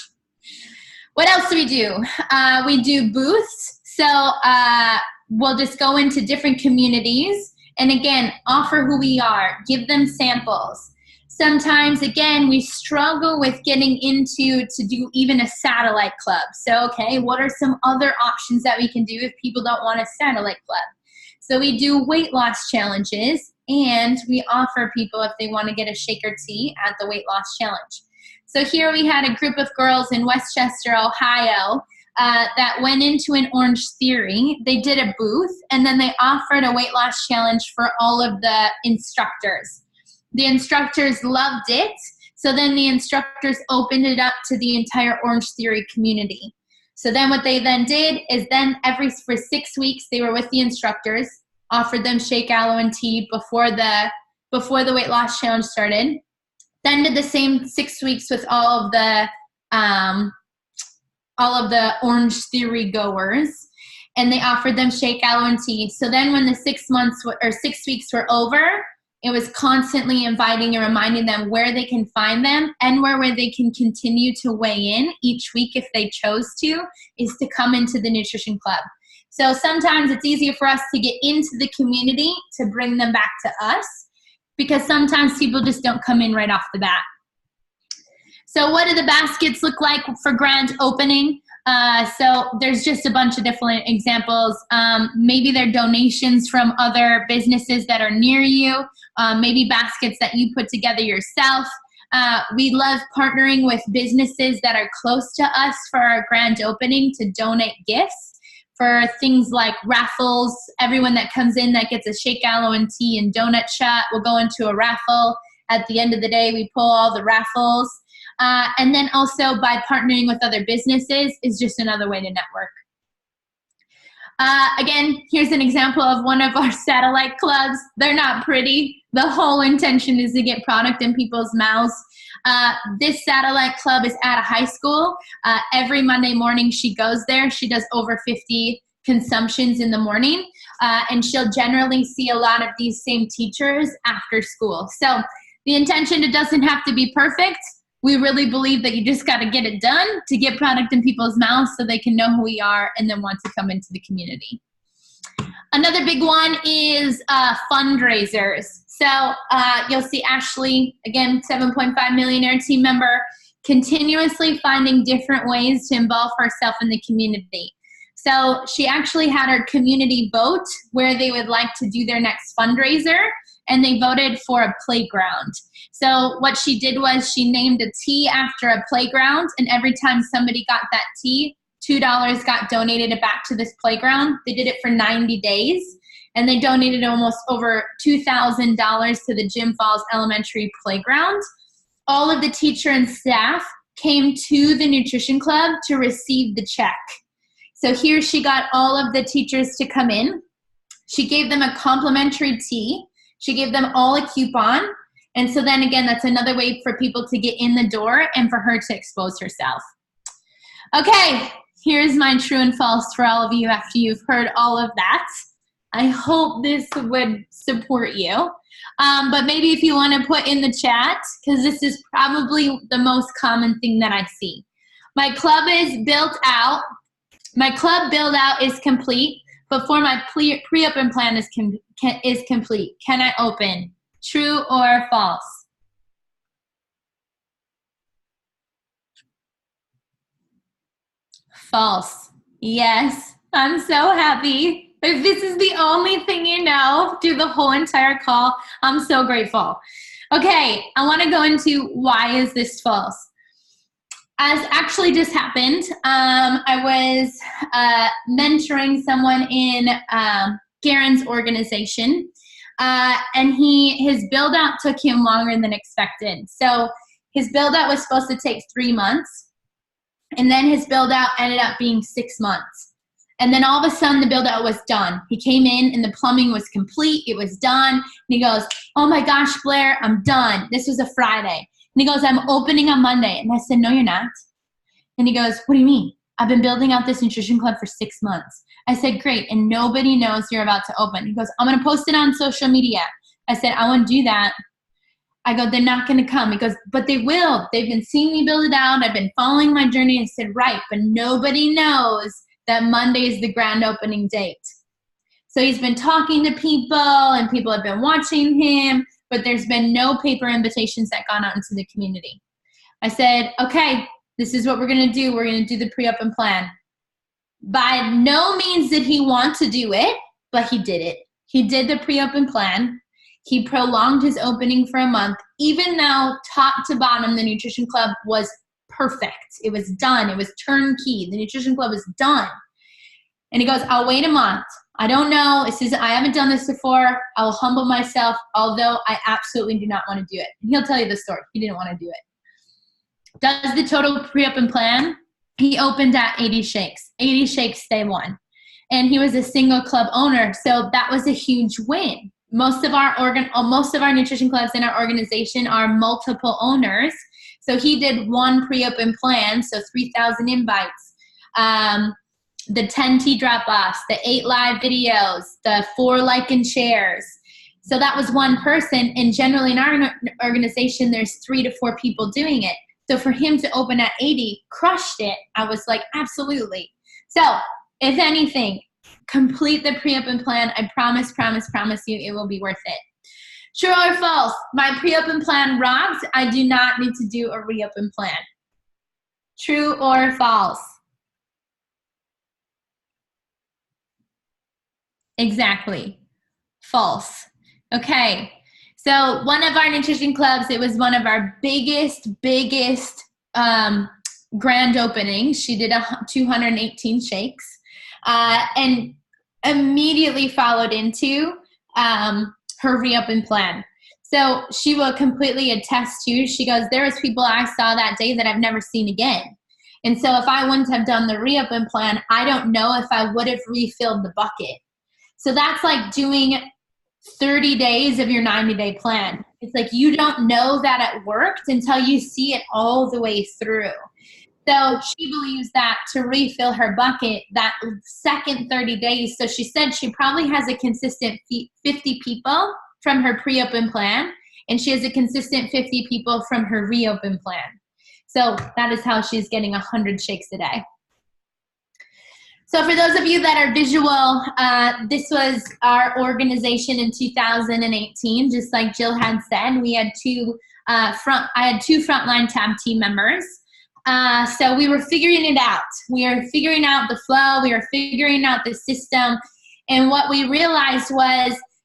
What else do? We do booths. So we'll just go into different communities and, again, offer who we are, give them samples. Sometimes, again, we struggle with getting to do even a satellite club. So, okay, what are some other options that we can do if people don't want a satellite club? So we do weight loss challenges, and we offer people, if they want to get a shake or tea, at the weight loss challenge. So here we had a group of girls in Westchester, Ohio. that went into an Orange Theory. They did a booth, and then they offered a weight loss challenge for all of the instructors. The instructors loved it, so then the instructors opened it up to the entire Orange Theory community. So then what they then did is then for 6 weeks, they were with the instructors, offered them shake, aloe, and tea before the weight loss challenge started. Then did the same 6 weeks with all of the Orange Theory goers, and they offered them shake, aloe, and tea. So then when the 6 weeks were over, it was constantly inviting and reminding them where they can find them and where they can continue to weigh in each week if they chose to, is to come into the nutrition club. So sometimes it's easier for us to get into the community to bring them back to us, because sometimes people just don't come in right off the bat. So what do the baskets look like for grand opening? So there's just a bunch of different examples. Maybe they're donations from other businesses that are near you. Maybe baskets that you put together yourself. We love partnering with businesses that are close to us for our grand opening to donate gifts for things like raffles. Everyone that comes in that gets a shake, aloe, and tea and donut shot will go into a raffle. At the end of the day, we pull all the raffles. And then also by partnering with other businesses is just another way to network. Again, here's an example of one of our satellite clubs. They're not pretty. The whole intention is to get product in people's mouths. This satellite club is at a high school. Every Monday morning she goes there. She does over 50 consumptions in the morning. And she'll generally see a lot of these same teachers after school. So the intention, it doesn't have to be perfect. We really believe that you just got to get it done to get product in people's mouths so they can know who we are and then want to come into the community. Another big one is fundraisers. So you'll see Ashley, again, 7.5 millionaire team member, continuously finding different ways to involve herself in the community. So she actually had her community vote where they would like to do their next fundraiser, and they voted for a playground. So what she did was she named a tea after a playground, and every time somebody got that tea, $2 got donated back to this playground. They did it for 90 days, and they donated almost over $2,000 to the Jim Falls Elementary playground. All of the teacher and staff came to the nutrition club to receive the check. So here she got all of the teachers to come in. She gave them a complimentary tea. She gave them all a coupon. And so then again, that's another way for people to get in the door and for her to expose herself. Okay, here's my true and false for all of you after you've heard all of that. I hope this would support you. But maybe if you want to put in the chat, because this is probably the most common thing that I see. My club is built out. My club build out is complete before my pre-open plan is complete. Can I open? True or false? False. Yes. I'm so happy. If this is the only thing you know through the whole entire call, I'm so grateful. Okay, I want to go into why is this false. As actually just happened, I was mentoring someone in Garen's organization, and his build out took him longer than expected. So his build out was supposed to take 3 months, and then his build out ended up being 6 months. And then all of a sudden the build out was done. He came in and the plumbing was complete. It was done. And he goes, "Oh my gosh, Blair, I'm done." This was a Friday. And he goes, "I'm opening on Monday." And I said, "No, you're not." And he goes, "What do you mean? I've been building out this nutrition club for 6 months." I said, "Great, and nobody knows you're about to open." He goes, "I'm going to post it on social media." I said, "I won't do that." I go, "They're not going to come." He goes, "But they will. They've been seeing me build it out. I've been following my journey." I said, "Right, but nobody knows that Monday is the grand opening date." So he's been talking to people, and people have been watching him, but there's been no paper invitations that gone out into the community. I said, "Okay, this is what we're going to do. We're going to do the pre-open plan." By no means did he want to do it, but he did it. He did the pre-open plan. He prolonged his opening for a month, even though top to bottom, the nutrition club was perfect. It was done. It was turnkey. The nutrition club was done. And he goes, I'll wait a month. I don't know. I haven't done this before. I'll humble myself, although I absolutely do not want to do it. And he'll tell you the story. He didn't want to do it. Does the total pre-open plan. He opened at 80 shakes. 80 shakes day one. And he was a single club owner, so that was a huge win. Most of our nutrition clubs in our organization are multiple owners. So he did one pre-open plan, so 3,000 invites. The 10 tea drop-offs, the 8 live videos, the 4 like and shares. So that was one person, and generally in our organization, there's 3 to 4 people doing it. So for him to open at 80, crushed it. I was like, absolutely. So if anything, complete the pre-open plan. I promise you it will be worth it. True or false? My pre-open plan rocks. I do not need to do a reopen plan. True or false? Exactly. False. Okay. So one of our nutrition clubs, it was one of our biggest grand openings. She did 218 shakes and immediately followed into her reopen plan. So she will completely attest to, she goes, there was people I saw that day that I've never seen again. And so if I wouldn't have done the reopen plan, I don't know if I would have refilled the bucket. So that's like doing 30 days of your 90-day plan. It's like you don't know that it worked until you see it all the way through. So she believes that to refill her bucket, that second 30 days, so she said she probably has a consistent 50 people from her pre-open plan, and she has a consistent 50 people from her reopen plan. So that is how she's getting 100 shakes a day. So for those of you that are visual, this was our organization in 2018. Just like Jill had said, we had I had two frontline tab team members. So we were figuring it out. We were figuring out the flow. We were figuring out the system. And what we realized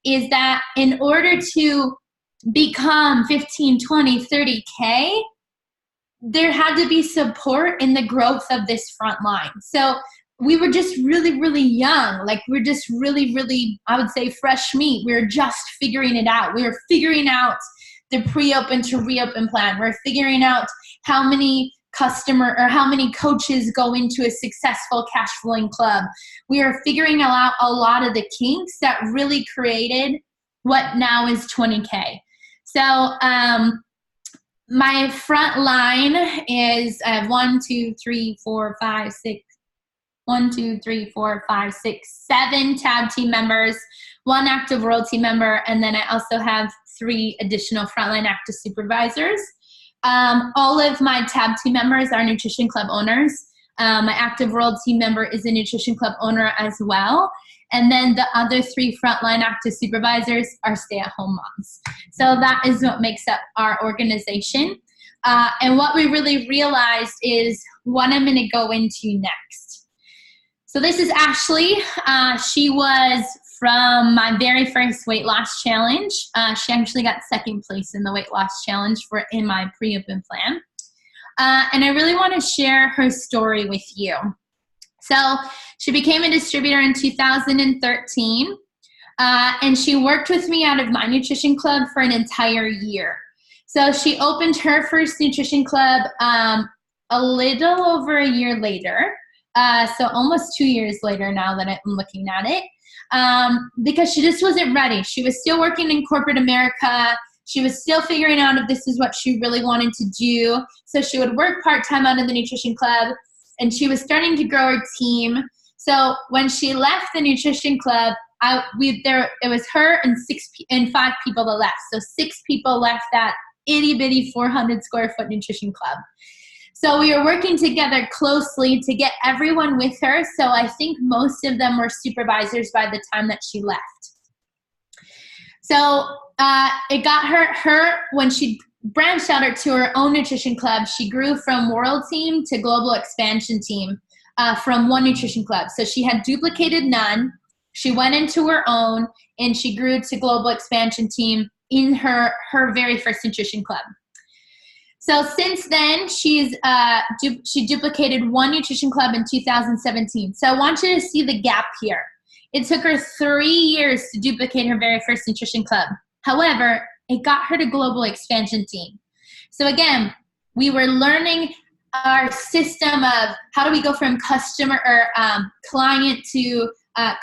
is that in order to become 15, 20, 30K, there had to be support in the growth of this front line. So we were just really young. Like we're just really, I would say, fresh meat. We were just figuring it out. We were figuring out the pre-open to reopen plan. We're figuring out how many how many coaches go into a successful cash flowing club. We are figuring out a lot of the kinks that really created what now is 20K. So my front line is 7 tab team members, 1 active royalty member, and then I also have 3 additional frontline active supervisors. All of my tab team members are nutrition club owners. My active royalty member is a nutrition club owner as well. And then the other 3 frontline active supervisors are stay-at-home moms. So that is what makes up our organization. And what we really realized is what I'm going to go into next. So this is Ashley. She was from my very first weight loss challenge. She actually got 2nd place in the weight loss challenge in my pre-open plan. And I really want to share her story with you. So she became a distributor in 2013, and she worked with me out of my nutrition club for an entire year. So she opened her first nutrition club a little over a year later, so almost 2 years later now that I'm looking at it, because she just wasn't ready. She was still working in corporate America. She was still figuring out if this is what she really wanted to do. So she would work part-time out of the nutrition club, and she was starting to grow her team. So when she left the nutrition club, it was her and 5 people that left. So 6 people left that itty-bitty 400 square foot nutrition club. So we were working together closely to get everyone with her. So I think most of them were supervisors by the time that she left. So it got her when she branched out to her own nutrition club, she grew from world team to global expansion team from 1 nutrition club. So she had duplicated none. She went into her own, and she grew to global expansion team in her very first nutrition club. So since then, she duplicated one nutrition club in 2017. So I want you to see the gap here. It took her 3 years to duplicate her very first nutrition club. However, it got her to global expansion team. So again, we were learning our system of how do we go from customer or client to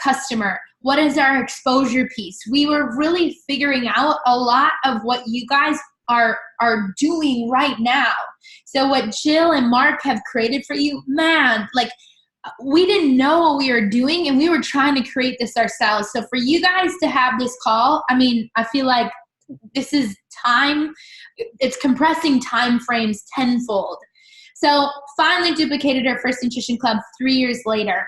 customer. What is our exposure piece? We were really figuring out a lot of what you guys are doing right now. So what Jill and Mark have created for you, man, like we didn't know what we were doing and we were trying to create this ourselves. So for you guys to have this call, I mean, I feel like this is time, it's compressing time frames tenfold. So finally duplicated her first nutrition club 3 years later.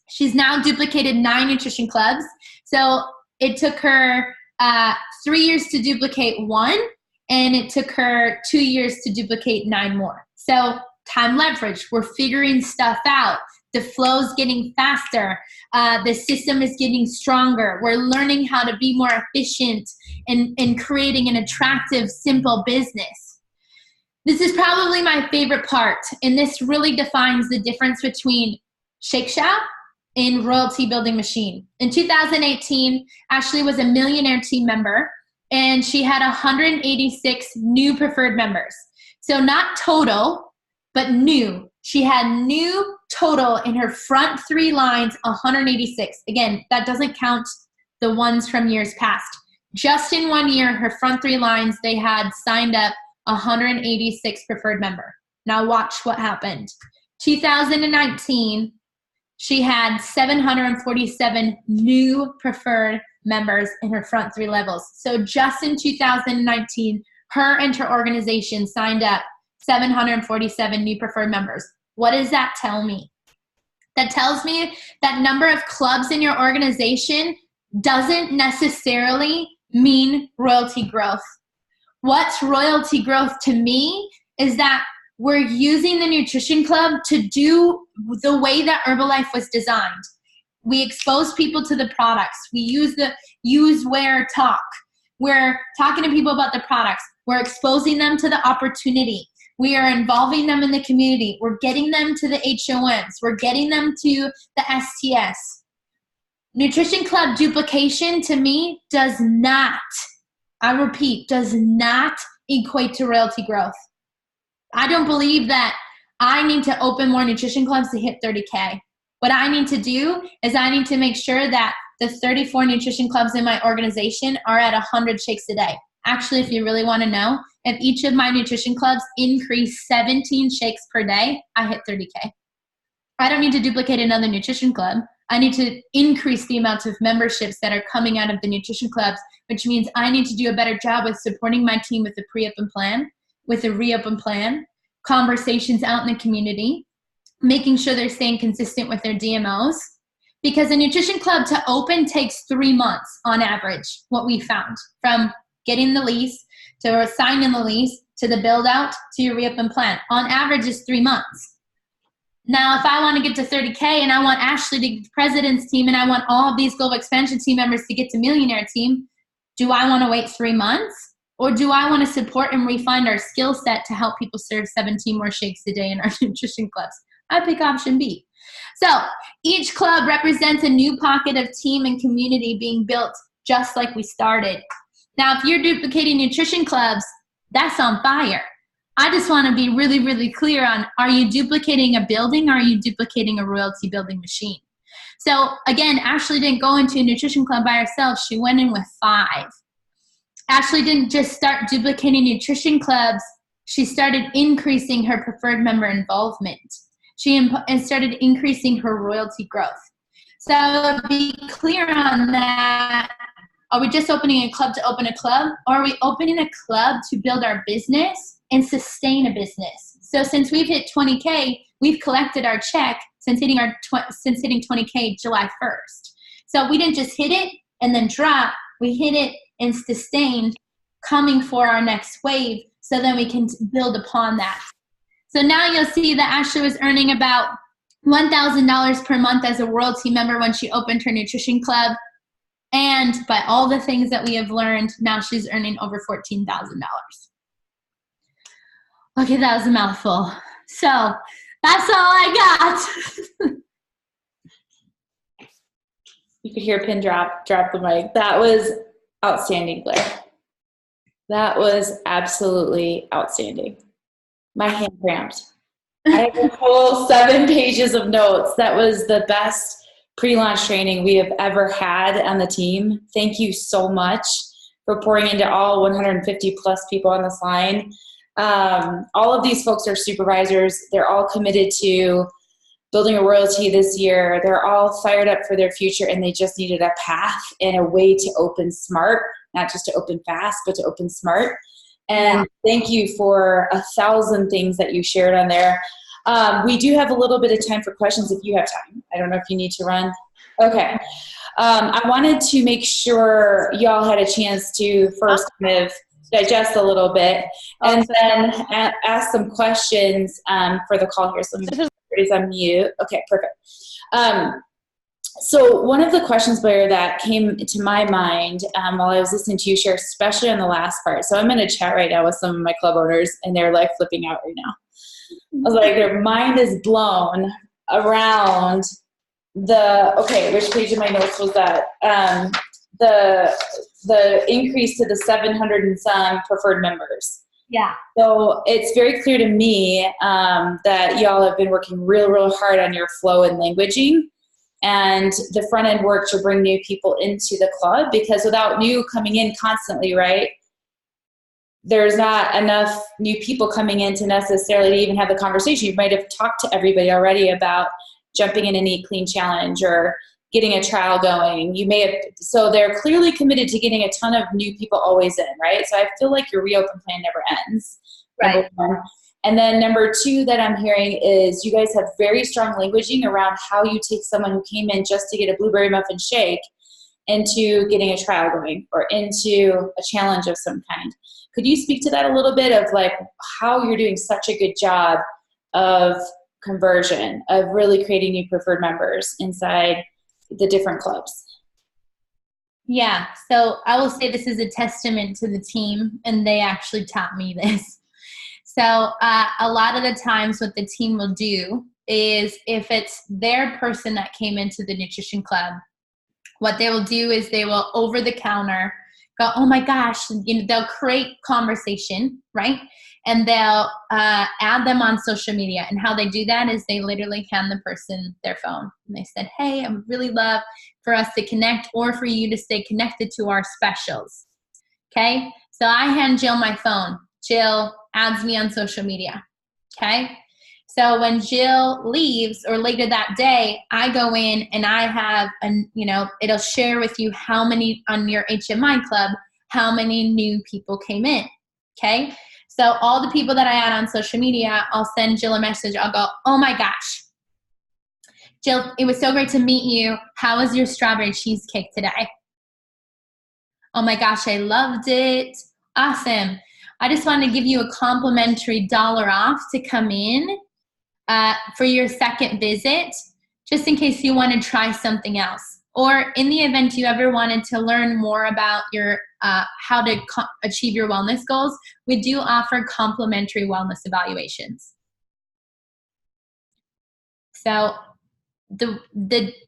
She's now duplicated 9 nutrition clubs. So it took her 3 years to duplicate 1, and it took her 2 years to duplicate 9 more. So time leverage, we're figuring stuff out. The flow's getting faster. The system is getting stronger. We're learning how to be more efficient in creating an attractive, simple business. This is probably my favorite part, and this really defines the difference between Shake Shack and Royalty Building Machine. In 2018, Ashley was a millionaire team member, and she had 186 new preferred members. So not total, but new. She had new total in her front 3 lines, 186. Again, that doesn't count the ones from years past. Just in 1 year, her front 3 lines, they had signed up 186 preferred member. Now watch what happened. 2019, she had 747 new preferred members in her front 3 levels. So just in 2019, her and her organization signed up 747 new preferred members. What does that tell me? That tells me that number of clubs in your organization doesn't necessarily mean royalty growth. What's royalty growth to me is that we're using the nutrition club to do the way that Herbalife was designed. We expose people to the products. We use the use, wear, talk. We're talking to people about the products. We're exposing them to the opportunity. We are involving them in the community. We're getting them to the HOMs. We're getting them to the STS. Nutrition club duplication to me does not, I repeat, does not equate to royalty growth. I don't believe that I need to open more nutrition clubs to hit 30K. What I need to do is I need to make sure that the 34 nutrition clubs in my organization are at 100 shakes a day. Actually, if you really want to know, if each of my nutrition clubs increase 17 shakes per day, I hit 30K. I don't need to duplicate another nutrition club. I need to increase the amount of memberships that are coming out of the nutrition clubs, which means I need to do a better job with supporting my team with a pre-open plan, with a reopen plan, conversations out in the community, making sure they're staying consistent with their DMOs. Because a nutrition club to open takes 3 months on average, what we found, from getting the lease to signing the lease to the build out to your reopen plan. On average is 3 months. Now, if I want to get to 30K and I want Ashley to get the president's team and I want all of these global expansion team members to get to millionaire team, do I want to wait 3 months? Or do I want to support and refine our skill set to help people serve 17 more shakes a day in our nutrition clubs? I pick option B. So each club represents a new pocket of team and community being built just like we started. Now, if you're duplicating nutrition clubs, that's on fire. I just want to be really, really clear on, are you duplicating a building or are you duplicating a royalty building machine? So again, Ashley didn't go into a nutrition club by herself. She went in with 5. Ashley didn't just start duplicating nutrition clubs. She started increasing her preferred member involvement. She started increasing her royalty growth. So to be clear on that, are we just opening a club to open a club? Or are we opening a club to build our business and sustain a business? So since we've hit 20K, we've collected our check since hitting 20K July 1st. So we didn't just hit it and then drop. We hit it and sustained, coming for our next wave, so then we can build upon that. So now you'll see that Ashley was earning about $1,000 per month as a royalty member when she opened her nutrition club. And by all the things that we have learned, now she's earning over $14,000. Okay, that was a mouthful. So that's all I got. You could hear a pin drop the mic. That was outstanding, Blair. That was absolutely outstanding. My hand cramped. I have a whole 7 pages of notes. That was the best pre-launch training we have ever had on the team. Thank you so much for pouring into all 150 plus people on this line. All of these folks are supervisors. They're all committed to building a royalty this year. They're all fired up for their future, and they just needed a path and a way to open smart, not just to open fast, but to open smart. And thank you for 1,000 things that you shared on there. We do have a little bit of time for questions if you have time. I don't know if you need to run. Okay. I wanted to make sure y'all had a chance to first kind of digest a little bit and then ask some questions for the call here. So let me is on mute. Okay, perfect. So one of the questions, Blair, that came to my mind while I was listening to you share, especially on the last part. So I'm in a chat right now with some of my club owners, and they're like flipping out right now. I was like, their mind is blown around which page of my notes was that? The increase to the 700 and some preferred members. Yeah. So it's very clear to me that y'all have been working real hard on your flow and languaging and the front end work to bring new people into the club, because without new coming in constantly, right, there's not enough new people coming in to necessarily even have the conversation. You might have talked to everybody already about jumping in an Eat Clean challenge or getting a trial going. So they're clearly committed to getting a ton of new people always in, right? So I feel like your reopen plan never ends. Right. And then number 2 that I'm hearing is you guys have very strong languaging around how you take someone who came in just to get a blueberry muffin shake into getting a trial going or into a challenge of some kind. Could you speak to that a little bit of like how you're doing such a good job of conversion, of really creating new preferred members inside the different clubs? Yeah, so I will say this is a testament to the team, and they actually taught me this. So a lot of the times what the team will do is if it's their person that came into the nutrition club, what they will do is they will over the counter go, oh my gosh, they'll create conversation, right? And they'll add them on social media. And how they do that is they literally hand the person their phone. And they said, hey, I would really love for us to connect or for you to stay connected to our specials. Okay? So I hand Jill my phone. Jill adds me on social media. Okay? So when Jill leaves or later that day, I go in and I have, it'll share with you how many on your HMI club, how many new people came in. Okay? So all the people that I add on social media, I'll send Jill a message. I'll go, oh my gosh, Jill, it was so great to meet you. How was your strawberry cheesecake today? Oh my gosh, I loved it. Awesome. I just wanted to give you a complimentary $1 off to come in for your second visit, just in case you want to try something else. Or in the event you ever wanted to learn more about your how to achieve your wellness goals, we do offer complimentary wellness evaluations. So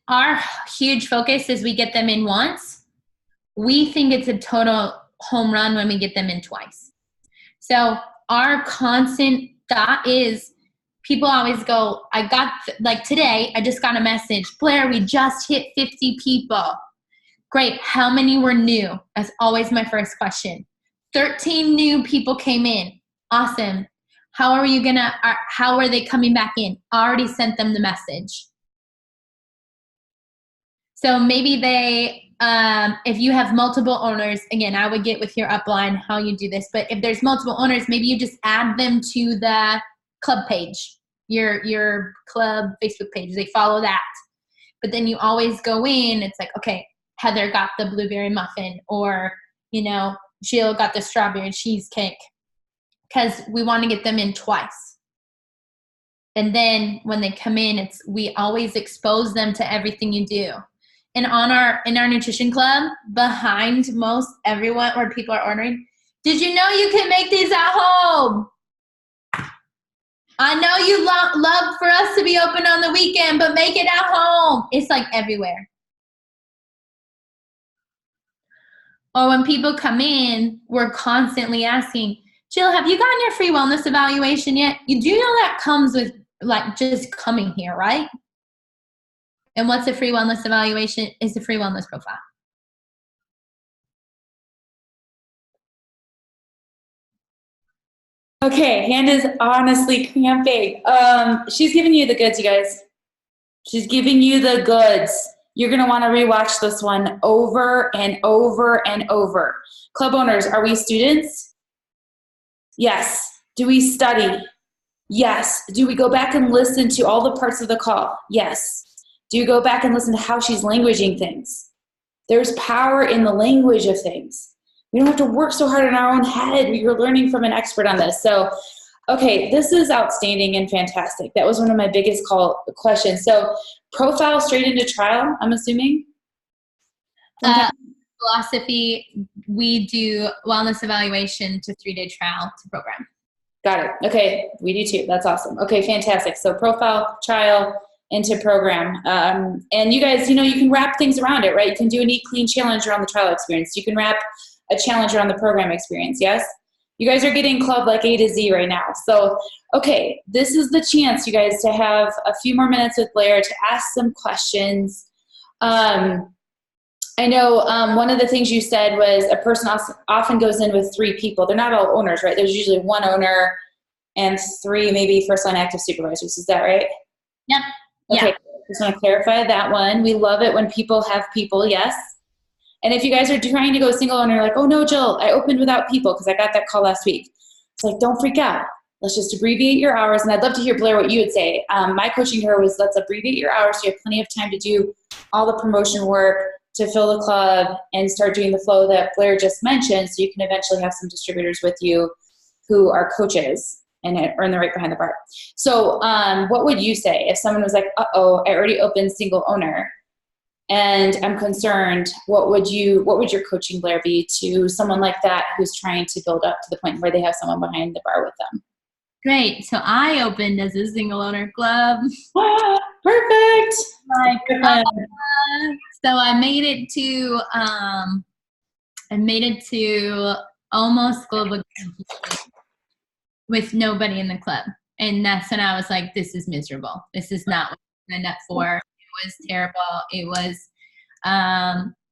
our huge focus is we get them in once. We think it's a total home run when we get them in twice. So our constant thought is, people always go, like today, I just got a message, Blair, we just hit 50 people. Great, how many were new? That's always my first question. 13 new people came in. Awesome. How are they coming back in? Already sent them the message. So maybe if you have multiple owners, again, I would get with your upline how you do this, but if there's multiple owners, maybe you just add them to the club page, your club Facebook page. They follow that. But then you always go in, it's like, okay, Heather got the blueberry muffin, or, Jill got the strawberry cheesecake, because we want to get them in twice. And then when they come in, we always expose them to everything you do. And in our nutrition club, behind most everyone where people are ordering, did you know you can make these at home? I know you love for us to be open on the weekend, but make it at home. It's like everywhere. Or when people come in, we're constantly asking, Jill, have you gotten your free wellness evaluation yet? You do know that comes with like just coming here, right? And what's a free wellness evaluation? Is a free wellness profile. Okay, hand is honestly cramping. She's giving you the goods, you guys. She's giving you the goods. You're going to want to rewatch this one over and over and over. Club owners, are we students? Yes. Do we study? Yes. Do we go back and listen to all the parts of the call? Yes. Do you go back and listen to how she's languaging things? There's power in the language of things. We don't have to work so hard in our own head. We were learning from an expert on this. So, okay, this is outstanding and fantastic. That was one of my biggest questions. So, profile straight into trial, I'm assuming? Philosophy, we do wellness evaluation to 3-day trial to program. Got it. Okay, we do too. That's awesome. Okay, fantastic. So, profile, trial, into program. And you guys, you can wrap things around it, right? You can do an Eat Clean challenge around the trial experience. You can wrap a challenge around the program experience, yes? You guys are getting club like A to Z right now. So, okay, this is the chance, you guys, to have a few more minutes with Blair to ask some questions. I know one of the things you said was a person often goes in with 3 people. They're not all owners, right? There's usually 1 owner and 3 maybe first-line active supervisors. Is that right? Yep. Okay, yeah. Just want to clarify that one. We love it when people have people, yes? And if you guys are trying to go single owner, you're like, oh no, Jill, I opened without people because I got that call last week. It's like, don't freak out. Let's just abbreviate your hours. And I'd love to hear, Blair, what you would say. My coaching to her was, let's abbreviate your hours so you have plenty of time to do all the promotion work, to fill the club, and start doing the flow that Blair just mentioned, so you can eventually have some distributors with you who are coaches and earn the right behind the bar. So what would you say if someone was like, uh-oh, I already opened single owner and I'm concerned? What would your coaching, Blair, be to someone like that who's trying to build up to the point where they have someone behind the bar with them? Great. So I opened as a single owner club. Perfect. So I made it to almost global with nobody in the club. And that's when I was like, this is miserable. This is not what I signed up for. It was terrible.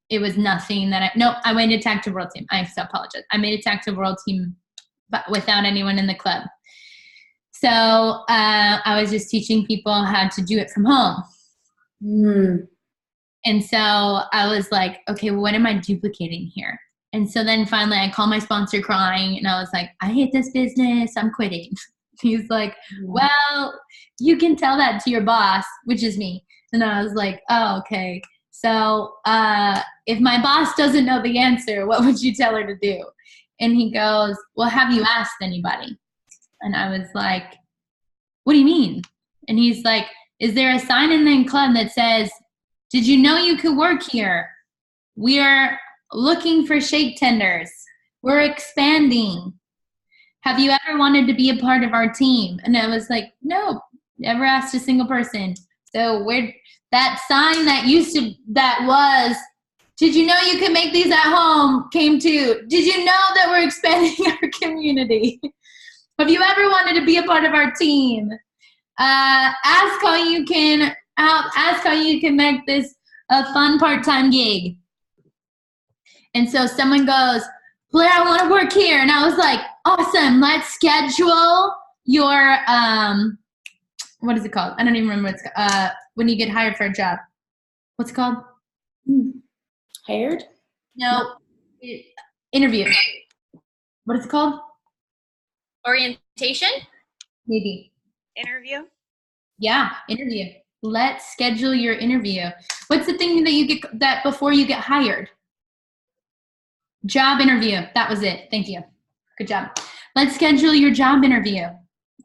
It was nothing that I made a tag to world team. I apologize. I made a tag to world team, but without anyone in the club. So I was just teaching people how to do it from home. And so I was like, okay, what am I duplicating here? And so then finally I called my sponsor crying and I was like, I hate this business. I'm quitting. He's like, well, you can tell that to your boss, which is me. And I was like, oh, okay. So if my boss doesn't know the answer, what would you tell her to do? And he goes, well, have you asked anybody? And I was like, what do you mean? And he's like, is there a sign in the club that says, did you know you could work here? We are looking for shake tenders. We're expanding. Have you ever wanted to be a part of our team? And I was like, no, never asked a single person. So that sign that was, did you know you could make these at home, came to, did you know that we're expanding our community? Have you ever wanted to be a part of our team? Ask how you can make this a fun part-time gig. And so someone goes, Blair, I want to work here. And I was like, awesome. Let's schedule your, what is it called? I don't even remember what it's called. When you get hired for a job. What's it called? Hired? No. Interview. What is it called? Orientation? Maybe. Interview? Yeah, interview. Let's schedule your interview. What's the thing that you get that before you get hired? Job interview. That was it. Thank you. Good job. Let's schedule your job interview.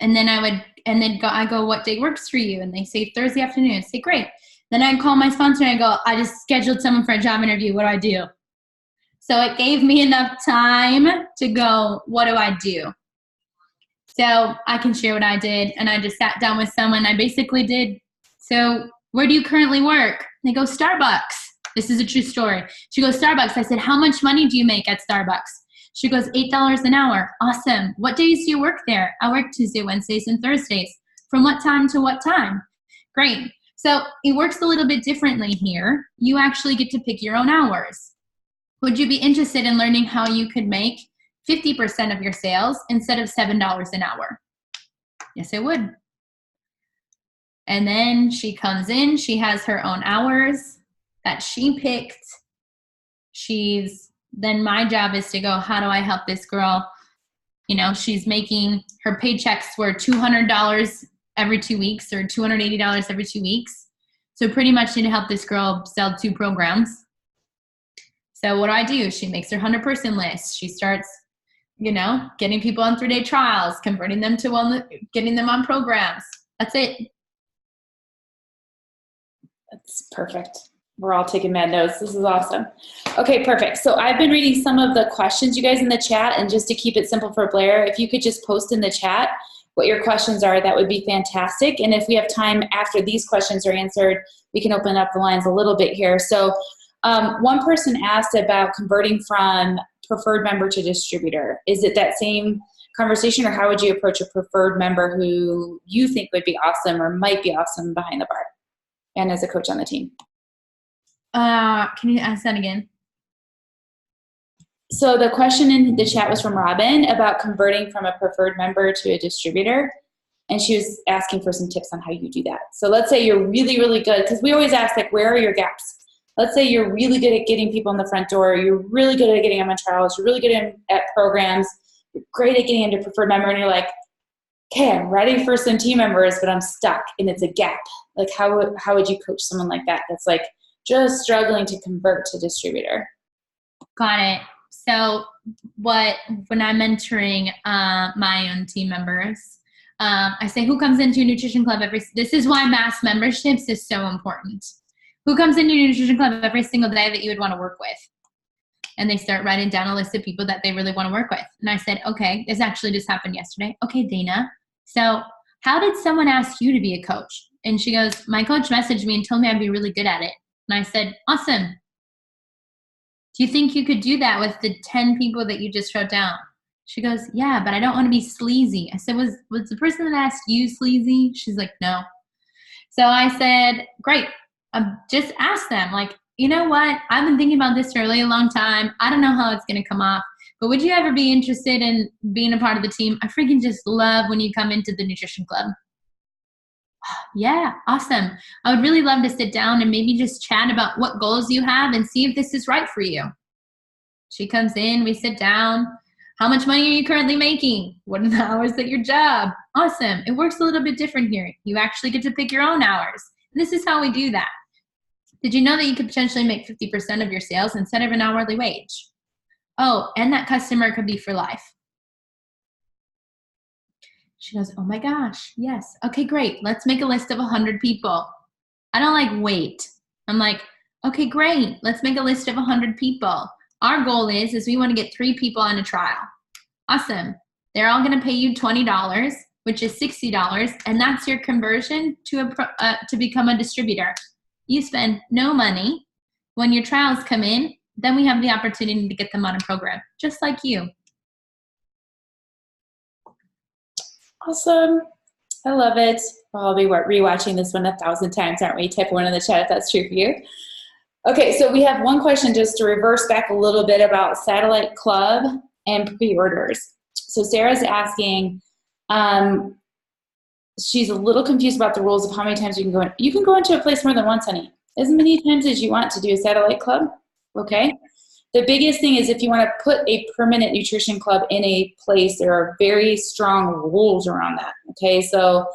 And then I go, what day works for you? And they say Thursday afternoon. I say, great. Then I call my sponsor and I go, I just scheduled someone for a job interview. What do I do? So it gave me enough time to go, what do I do? So I can share what I did. And I just sat down with someone. I basically did, so where do you currently work? They go, Starbucks. This is a true story. She goes, Starbucks. I said, how much money do you make at Starbucks? She goes, $8 an hour. Awesome. What days do you work there? I work Tuesday, Wednesdays, and Thursdays. From what time to what time? Great. So it works a little bit differently here. You actually get to pick your own hours. Would you be interested in learning how you could make 50% of your sales instead of $7 an hour? Yes, I would. And then she comes in, she has her own hours that she picked. Then my job is to go, how do I help this girl? You know, she's making, her paychecks were $200 every 2 weeks or $280 every 2 weeks. So pretty much need to help this girl sell 2 programs. So what do? She makes her 100-person list. She starts, you know, getting people on 3-day trials, converting them to getting them on programs. That's it. That's perfect. We're all taking mad notes. This is awesome. Okay, perfect. So I've been reading some of the questions, you guys, in the chat, and just to keep it simple for Blair, if you could just post in the chat what your questions are, that would be fantastic. And if we have time after these questions are answered, we can open up the lines a little bit here. So one person asked about converting from preferred member to distributor. Is it that same conversation, or how would you approach a preferred member who you think would be awesome or might be awesome behind the bar and as a coach on the team? Can you ask that again? So the question in the chat was from Robin about converting from a preferred member to a distributor. And she was asking for some tips on how you do that. So let's say you're really, really good, because we always ask, like, where are your gaps? Let's say you're really good at getting people in the front door. You're really good at getting them on trials. You're really good at programs. You're great at getting into preferred member. And you're like, okay, I'm ready for some team members, but I'm stuck and it's a gap. Like, how would you coach someone like that that's like just struggling to convert to distributor? Got it. So when I'm mentoring my own team members, I say, who comes into a nutrition club this is why mass memberships is so important. Who comes into a nutrition club every single day that you would want to work with? And they start writing down a list of people that they really want to work with. And I said, okay, this actually just happened yesterday. Okay, Dana. So how did someone ask you to be a coach? And she goes, my coach messaged me and told me I'd be really good at it. And I said, awesome. Do you think you could do that with the 10 people that you just wrote down? She goes, yeah, but I don't want to be sleazy. I said, was the person that asked you sleazy? She's like, no. So I said, great. Just ask them, like, you know what? I've been thinking about this for a really long time. I don't know how it's going to come off, but would you ever be interested in being a part of the team? I freaking just love when you come into the nutrition club. Yeah, awesome. I would really love to sit down and maybe just chat about what goals you have and see if this is right for you. She comes in, we sit down. How much money are you currently making? What are the hours at your job? Awesome. It works a little bit different here. You actually get to pick your own hours. And this is how we do that. Did you know that you could potentially make 50% of your sales instead of an hourly wage? Oh, and that customer could be for life. She goes, oh my gosh, yes. Okay, great. Let's make a list of 100 people. I don't like wait. I'm like, okay, great. Let's make a list of 100 people. Our goal is we want to get 3 people on a trial. Awesome. They're all going to pay you $20, which is $60, and that's your conversion to become a distributor. You spend no money. When your trials come in, then we have the opportunity to get them on a program, just like you. Awesome. I love it. We'll all be rewatching this one 1,000 times, aren't we? Type 1 in the chat if that's true for you. Okay, so we have one question just to reverse back a little bit about Satellite Club and pre-orders. So Sarah's asking, she's a little confused about the rules of how many times you can go in. You can go into a place more than once, honey. As many times as you want to do a Satellite Club, okay? The biggest thing is if you want to put a permanent nutrition club in a place, there are very strong rules around that, okay? So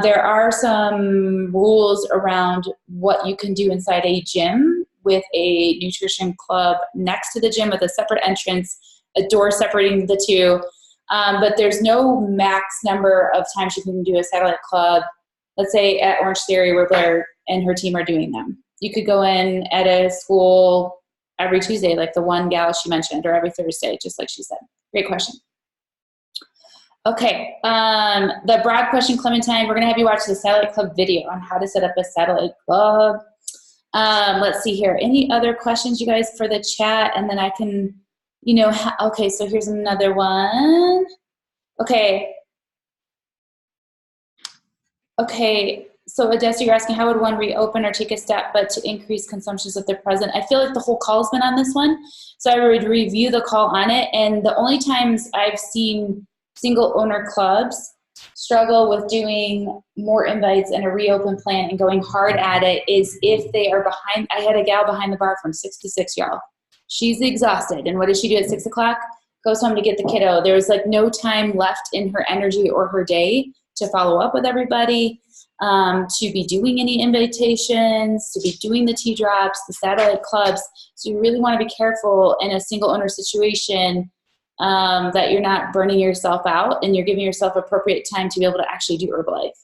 there are some rules around what you can do inside a gym with a nutrition club next to the gym with a separate entrance, a door separating the two. But there's no max number of times you can do a satellite club, let's say at Orange Theory where Blair and her team are doing them. You could go in at a school every Tuesday, like the one gal she mentioned, or every Thursday, just like she said. Great question. Okay, the broad question, Clementine, we're going to have you watch the Satellite Club video on how to set up a Satellite Club. Let's see here. Any other questions, you guys, for the chat? And then I can, okay, so here's another one. Okay. Okay, so Odessa, you're asking how would one reopen or take a step but to increase consumptions if they're present? I feel like the whole call's been on this one, so I would review the call on it. And the only times I've seen single owner clubs struggle with doing more invites and a reopen plan and going hard at it is if they are behind. I had a gal behind the bar from 6 to 6, y'all. She's exhausted. And what does she do at 6 o'clock? Goes home to get the kiddo. There was like no time left in her energy or her day to follow up with everybody, to be doing any invitations, to be doing the tea drops, the satellite clubs. So you really want to be careful in a single owner situation that you're not burning yourself out and you're giving yourself appropriate time to be able to actually do Herbalife.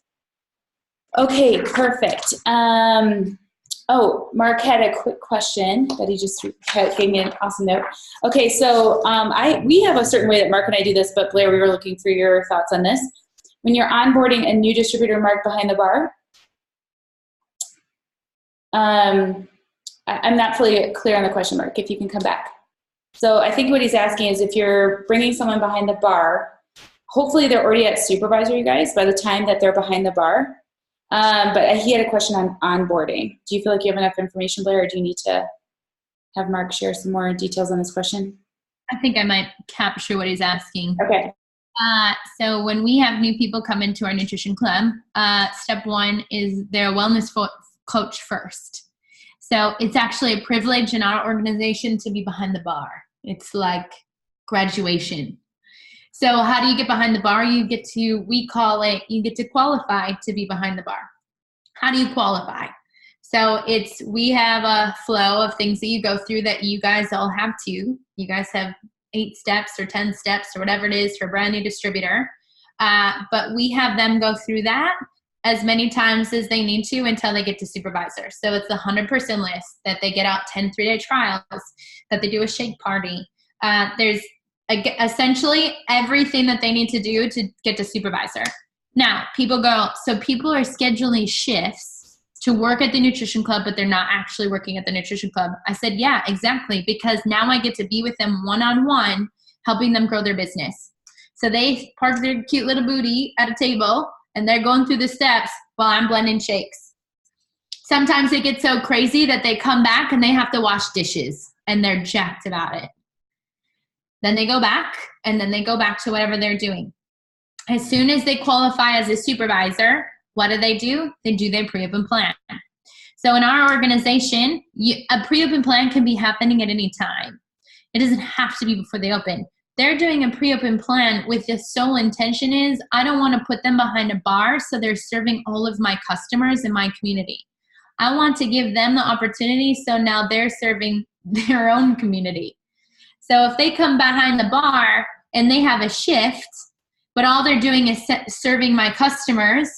Okay, perfect. Mark had a quick question that he just gave me an awesome note. Okay, so we have a certain way that Mark and I do this, but Blair, we were looking for your thoughts on this. When you're onboarding a new distributor, Mark, behind the bar, I'm not fully clear on the question, Mark, if you can come back. So I think what he's asking is if you're bringing someone behind the bar, hopefully they're already at supervisor, you guys, by the time that they're behind the bar. But he had a question on onboarding. Do you feel like you have enough information, Blair, or do you need to have Mark share some more details on this question? I think I might capture what he's asking. Okay. So when we have new people come into our nutrition club, step one is they're a wellness coach first. So it's actually a privilege in our organization to be behind the bar. It's like graduation. So how do you get behind the bar? We call it, you get to qualify to be behind the bar. How do you qualify? So we have a flow of things that you go through that you guys all have too. You guys have 8 steps or 10 steps or whatever it is for a brand new distributor. But we have them go through that as many times as they need to until they get to supervisor. So it's the 100% list that they get out 10 3-day trials, that they do a shake party. There's essentially everything that they need to do to get to supervisor. Now, people are scheduling shifts to work at the nutrition club, but they're not actually working at the nutrition club. I said, yeah, exactly, because now I get to be with them one-on-one, helping them grow their business. So they park their cute little booty at a table, and they're going through the steps while I'm blending shakes. Sometimes it gets so crazy that they come back and they have to wash dishes, and they're jacked about it. Then they go back, and then they go back to whatever they're doing. As soon as they qualify as a supervisor, what do? They do their pre-open plan. So in our organization, a pre-open plan can be happening at any time. It doesn't have to be before they open. They're doing a pre-open plan with the sole intention is, I don't want to put them behind a bar so they're serving all of my customers in my community. I want to give them the opportunity so now they're serving their own community. So if they come behind the bar and they have a shift, but all they're doing is serving my customers,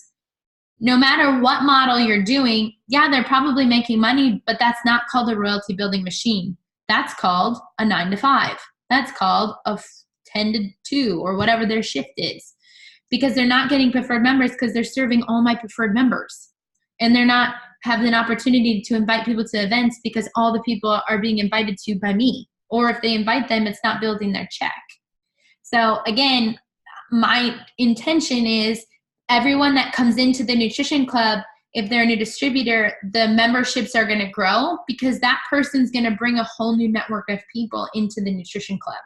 no matter what model you're doing, yeah, they're probably making money, but that's not called a royalty building machine. That's called a 9 to 5. That's called a 10 to 2 or whatever their shift is, because they're not getting preferred members because they're serving all my preferred members. And they're not having an opportunity to invite people to events because all the people are being invited to by me. Or if they invite them, it's not building their check. So again, my intention is everyone that comes into the nutrition club, if they're a new distributor, the memberships are going to grow because that person's going to bring a whole new network of people into the nutrition club.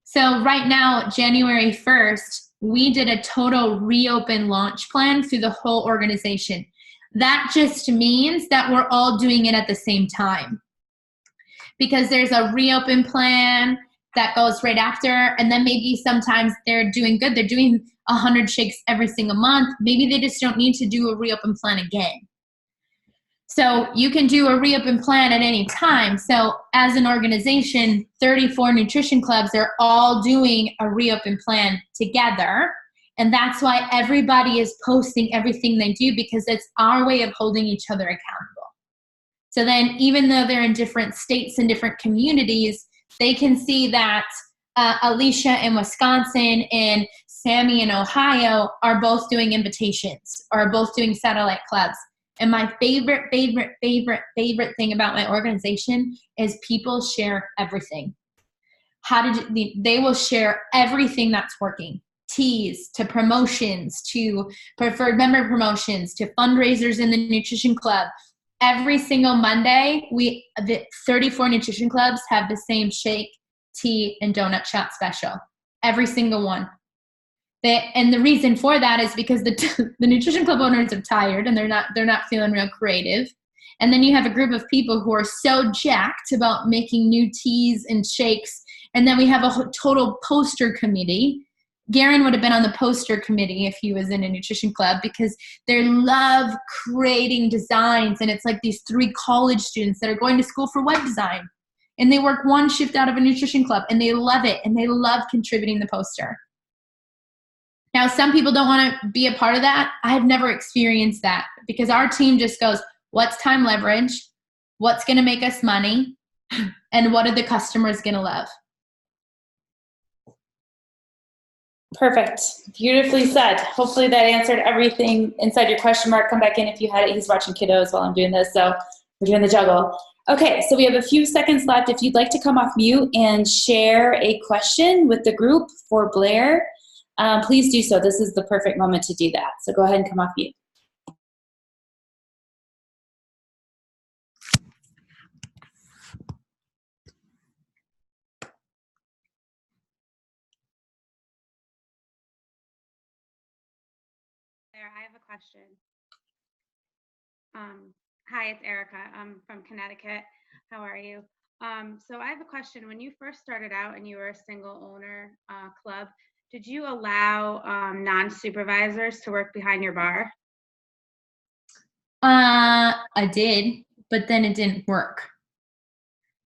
So right now, January 1st, we did a total reopen launch plan through the whole organization. That just means that we're all doing it at the same time, because there's a reopen plan that goes right after, and then maybe sometimes they're doing good. They're doing 100 shakes every single month. Maybe they just don't need to do a reopen plan again. So you can do a reopen plan at any time. So as an organization, 34 nutrition clubs are all doing a reopen plan together. And that's why everybody is posting everything they do, because it's our way of holding each other accountable. So then even though they're in different states and different communities, they can see that Alicia in Wisconsin and Sammy in Ohio are both doing invitations or are both doing satellite clubs. And my favorite thing about my organization is people share everything. They will share everything that's working. Teas to promotions to preferred member promotions to fundraisers in the nutrition club. Every single Monday, the 34 nutrition clubs have the same shake, tea, and donut shot special. Every single one. And the reason for that is because the nutrition club owners are tired and they're not feeling real creative. And then you have a group of people who are so jacked about making new teas and shakes. And then we have a total poster committee. Garen would have been on the poster committee if he was in a nutrition club because they love creating designs. And it's like these 3 college students that are going to school for web design. And they work 1 shift out of a nutrition club and they love it. And they love contributing the poster. Now, some people don't want to be a part of that. I've never experienced that because our team just goes, what's time leverage? What's going to make us money? And what are the customers going to love? Perfect. Beautifully said. Hopefully that answered everything inside your question mark. Come back in if you had it. He's watching kiddos while I'm doing this, so we're doing the juggle. Okay, so we have a few seconds left. If you'd like to come off mute and share a question with the group for Blair, please do so. This is the perfect moment to do that. So go ahead and come off mute. There, I have a question. Hi, it's Erica. I'm from Connecticut. How are you? So I have a question. When you first started out and you were a single owner club, did you allow non-supervisors to work behind your bar? I did, but then it didn't work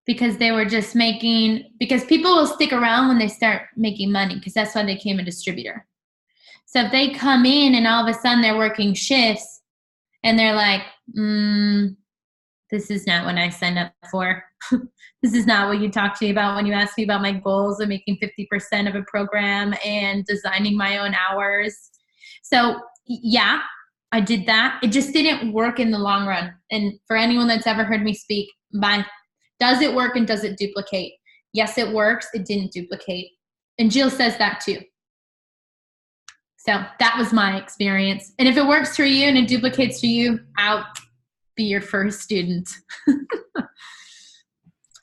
because they were just because people will stick around when they start making money because that's why they became a distributor. So if they come in and all of a sudden they're working shifts and they're like, this is not what I signed up for. This is not what you talked to me about when you asked me about my goals of making 50% of a program and designing my own hours. So yeah, I did that. It just didn't work in the long run. And for anyone that's ever heard me speak, does it work and does it duplicate? Yes, it works. It didn't duplicate. And Jill says that too. So that was my experience. And if it works for you and it duplicates for you, I'll be your first student.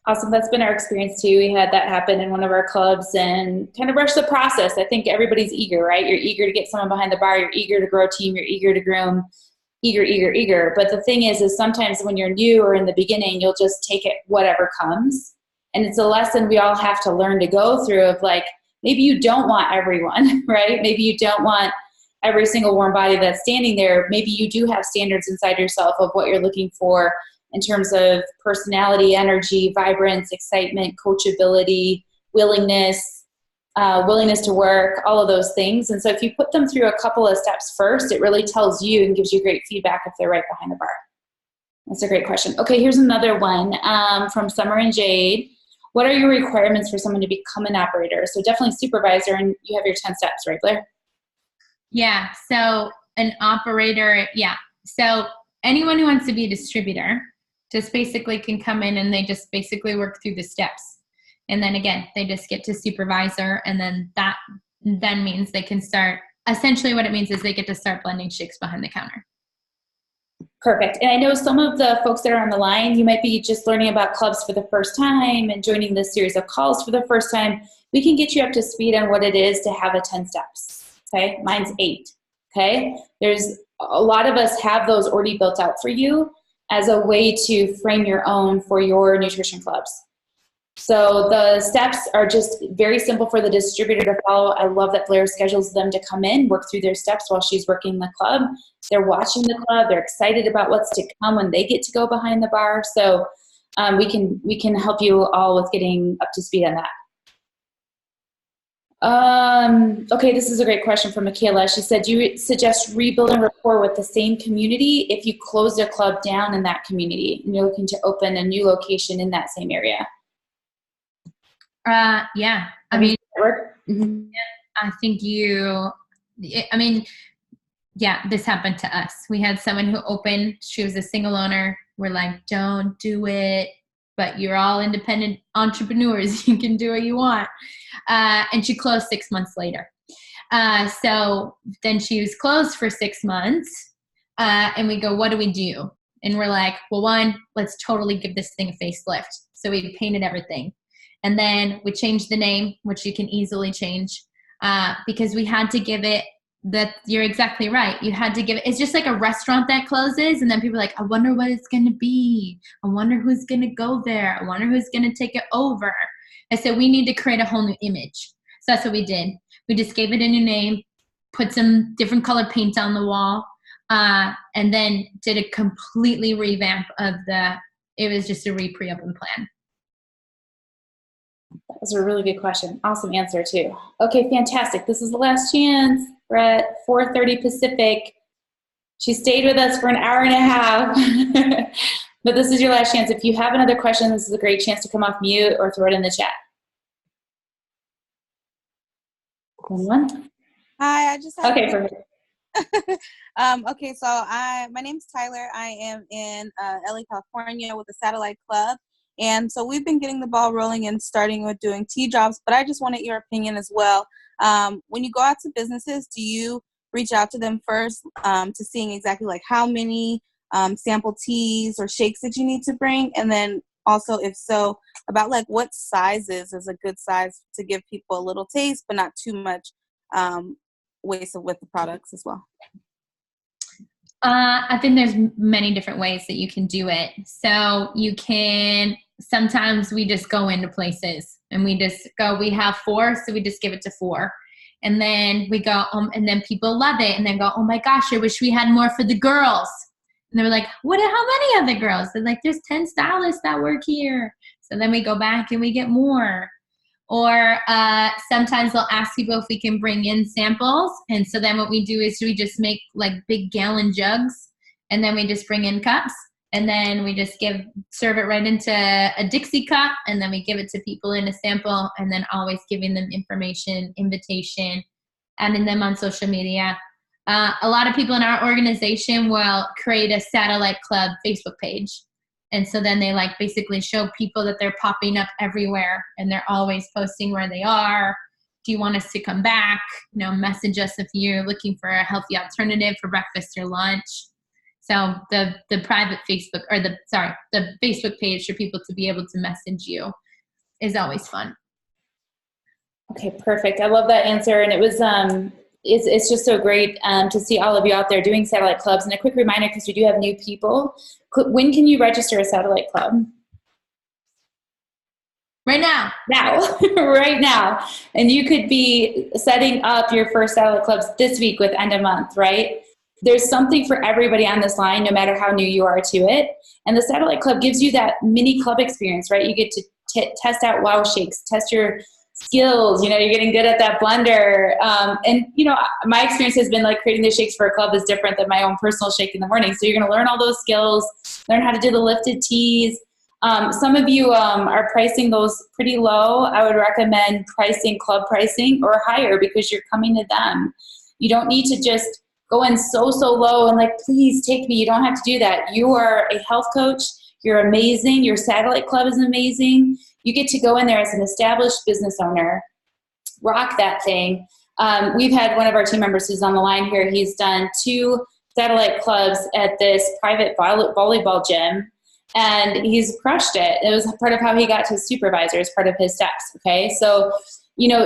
Awesome. That's been our experience too. We had that happen in one of our clubs and kind of rush the process. I think everybody's eager, right? You're eager to get someone behind the bar. You're eager to grow a team. You're eager to groom. Eager. But the thing is sometimes when you're new or in the beginning, you'll just take it whatever comes. And it's a lesson we all have to learn to go through of like, maybe you don't want everyone, right? Maybe you don't want every single warm body that's standing there. Maybe you do have standards inside yourself of what you're looking for in terms of personality, energy, vibrance, excitement, coachability, willingness to work, all of those things. And so if you put them through a couple of steps first, it really tells you and gives you great feedback if they're right behind the bar. That's a great question. Okay, here's another one from Summer and Jade. What are your requirements for someone to become an operator? So definitely supervisor, and you have your 10 steps, right, Blair? Yeah, so an operator, yeah. So anyone who wants to be a distributor just basically can come in and they just basically work through the steps. And then again, they just get to supervisor, and then that then means they can start, essentially what it means is they get to start blending shakes behind the counter. Perfect. And I know some of the folks that are on the line, you might be just learning about clubs for the first time and joining this series of calls for the first time. We can get you up to speed on what it is to have a 10 steps. Okay. Mine's 8. Okay. There's a lot of us have those already built out for you as a way to frame your own for your nutrition clubs. So the steps are just very simple for the distributor to follow. I love that Blair schedules them to come in, work through their steps while she's working the club. They're watching the club. They're excited about what's to come when they get to go behind the bar. So we can help you all with getting up to speed on that. Okay, this is a great question from Michaela. She said, do you suggest rebuilding rapport with the same community if you closed a club down in that community and you're looking to open a new location in that same area? Yeah. I mean, Mm-hmm. I think yeah, this happened to us. We had someone who opened, she was a single owner. We're like, don't do it, but you're all independent entrepreneurs. You can do what you want. And she closed 6 months later. So then she was closed for 6 months. And we go, what do we do? And we're like, well, one, let's totally give this thing a facelift. So we painted everything. And then we changed the name, which you can easily change, because we had to give it that. You're exactly right. You had to give it. It's just like a restaurant that closes. And then people are like, I wonder what it's going to be. I wonder who's going to go there. I wonder who's going to take it over. And so we need to create a whole new image. So that's what we did. We just gave it a new name, put some different color paint on the wall, and then did a completely revamp of it was just a pre-open plan. That was a really good question. Awesome answer too. Okay, fantastic. This is the last chance. We're at 4:30 Pacific. She stayed with us for an hour and a half. But this is your last chance. If you have another question, this is a great chance to come off mute or throw it in the chat. Anyone? Hi, I just have Okay, perfect. okay, so my name's Tyler. I am in LA, California with the Satellite Club. And so we've been getting the ball rolling and starting with doing tea jobs, but I just wanted your opinion as well. When you go out to businesses, do you reach out to them first to seeing exactly like how many sample teas or shakes that you need to bring? And then also, if so, about like what sizes is a good size to give people a little taste, but not too much waste with the products as well? I think there's many different ways that you can do it. So you can, sometimes we just go into places and we have 4, so we just give it to 4. And then we go, and then people love it and then go, oh my gosh, I wish we had more for the girls. And they were like, how many of the girls? They're like, there's 10 stylists that work here. So then we go back and we get more. Or sometimes they'll ask people if we can bring in samples. And so then what we do is we just make like big gallon jugs, and then we just bring in cups, and then we just serve it right into a Dixie cup, and then we give it to people in a sample, and then always giving them information, invitation, adding them on social media. A lot of people in our organization will create a Satellite Club Facebook page. And so then they like basically show people that they're popping up everywhere and they're always posting where they are. Do you want us to come back? Message us if you're looking for a healthy alternative for breakfast or lunch. So the private Facebook the Facebook page for people to be able to message you is always fun. Okay, perfect. I love that answer. And it was, it's just so great to see all of you out there doing Satellite Clubs. And a quick reminder, because we do have new people, when can you register a Satellite Club? Right now. Right now. And you could be setting up your first Satellite Clubs this week with end of month, right? There's something for everybody on this line, no matter how new you are to it. And the Satellite Club gives you that mini club experience, right? You get to test out wow shakes, test your skills, you're getting good at that blender. And my experience has been like creating the shakes for a club is different than my own personal shake in the morning. So you're going to learn all those skills, learn how to do the lifted teas. Some of you are pricing those pretty low. I would recommend pricing club pricing or higher because you're coming to them. You don't need to just go in so low and like, please take me. You don't have to do that. You are a health coach. You're amazing. Your Satellite Club is amazing. You get to go in there as an established business owner, rock that thing. We've had one of our team members who's on the line here. He's done 2 Satellite Clubs at this private volleyball gym, and he's crushed it. It was part of how he got to supervisor as part of his steps, okay? So,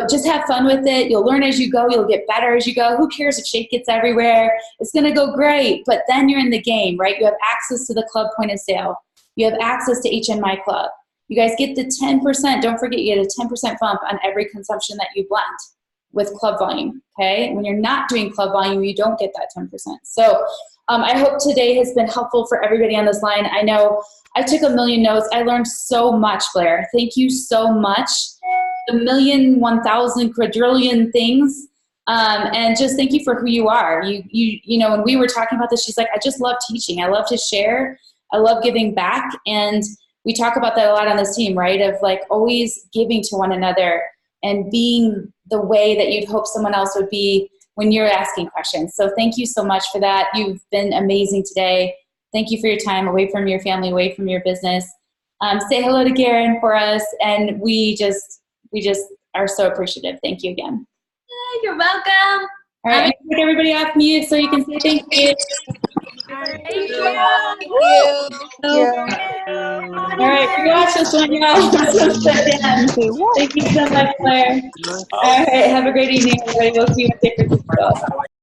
just have fun with it. You'll learn as you go. You'll get better as you go. Who cares if shake gets everywhere? It's going to go great, but then you're in the game, right? You have access to the club point of sale. You have access to HNMI Club. You guys get the 10%. Don't forget, you get a 10% bump on every consumption that you blend with club volume, okay? When you're not doing club volume, you don't get that 10%. So I hope today has been helpful for everybody on this line. I know I took a million notes. I learned so much, Blair. Thank you so much. A million, 1,000, quadrillion things. And just thank you for who you are. When we were talking about this, she's like, I just love teaching. I love to share. I love giving back. And we talk about that a lot on this team, right? Of like always giving to one another and being the way that you'd hope someone else would be when you're asking questions. So thank you so much for that. You've been amazing today. Thank you for your time away from your family, away from your business. Say hello to Garen for us, and we just are so appreciative. Thank you again. You're welcome. All right, I'm gonna take everybody off mute so you can say thank you. Thank you. All right, watch this one, y'all. Thank you so much, Blair. All right, have a great evening, everybody. We'll see you in San Francisco.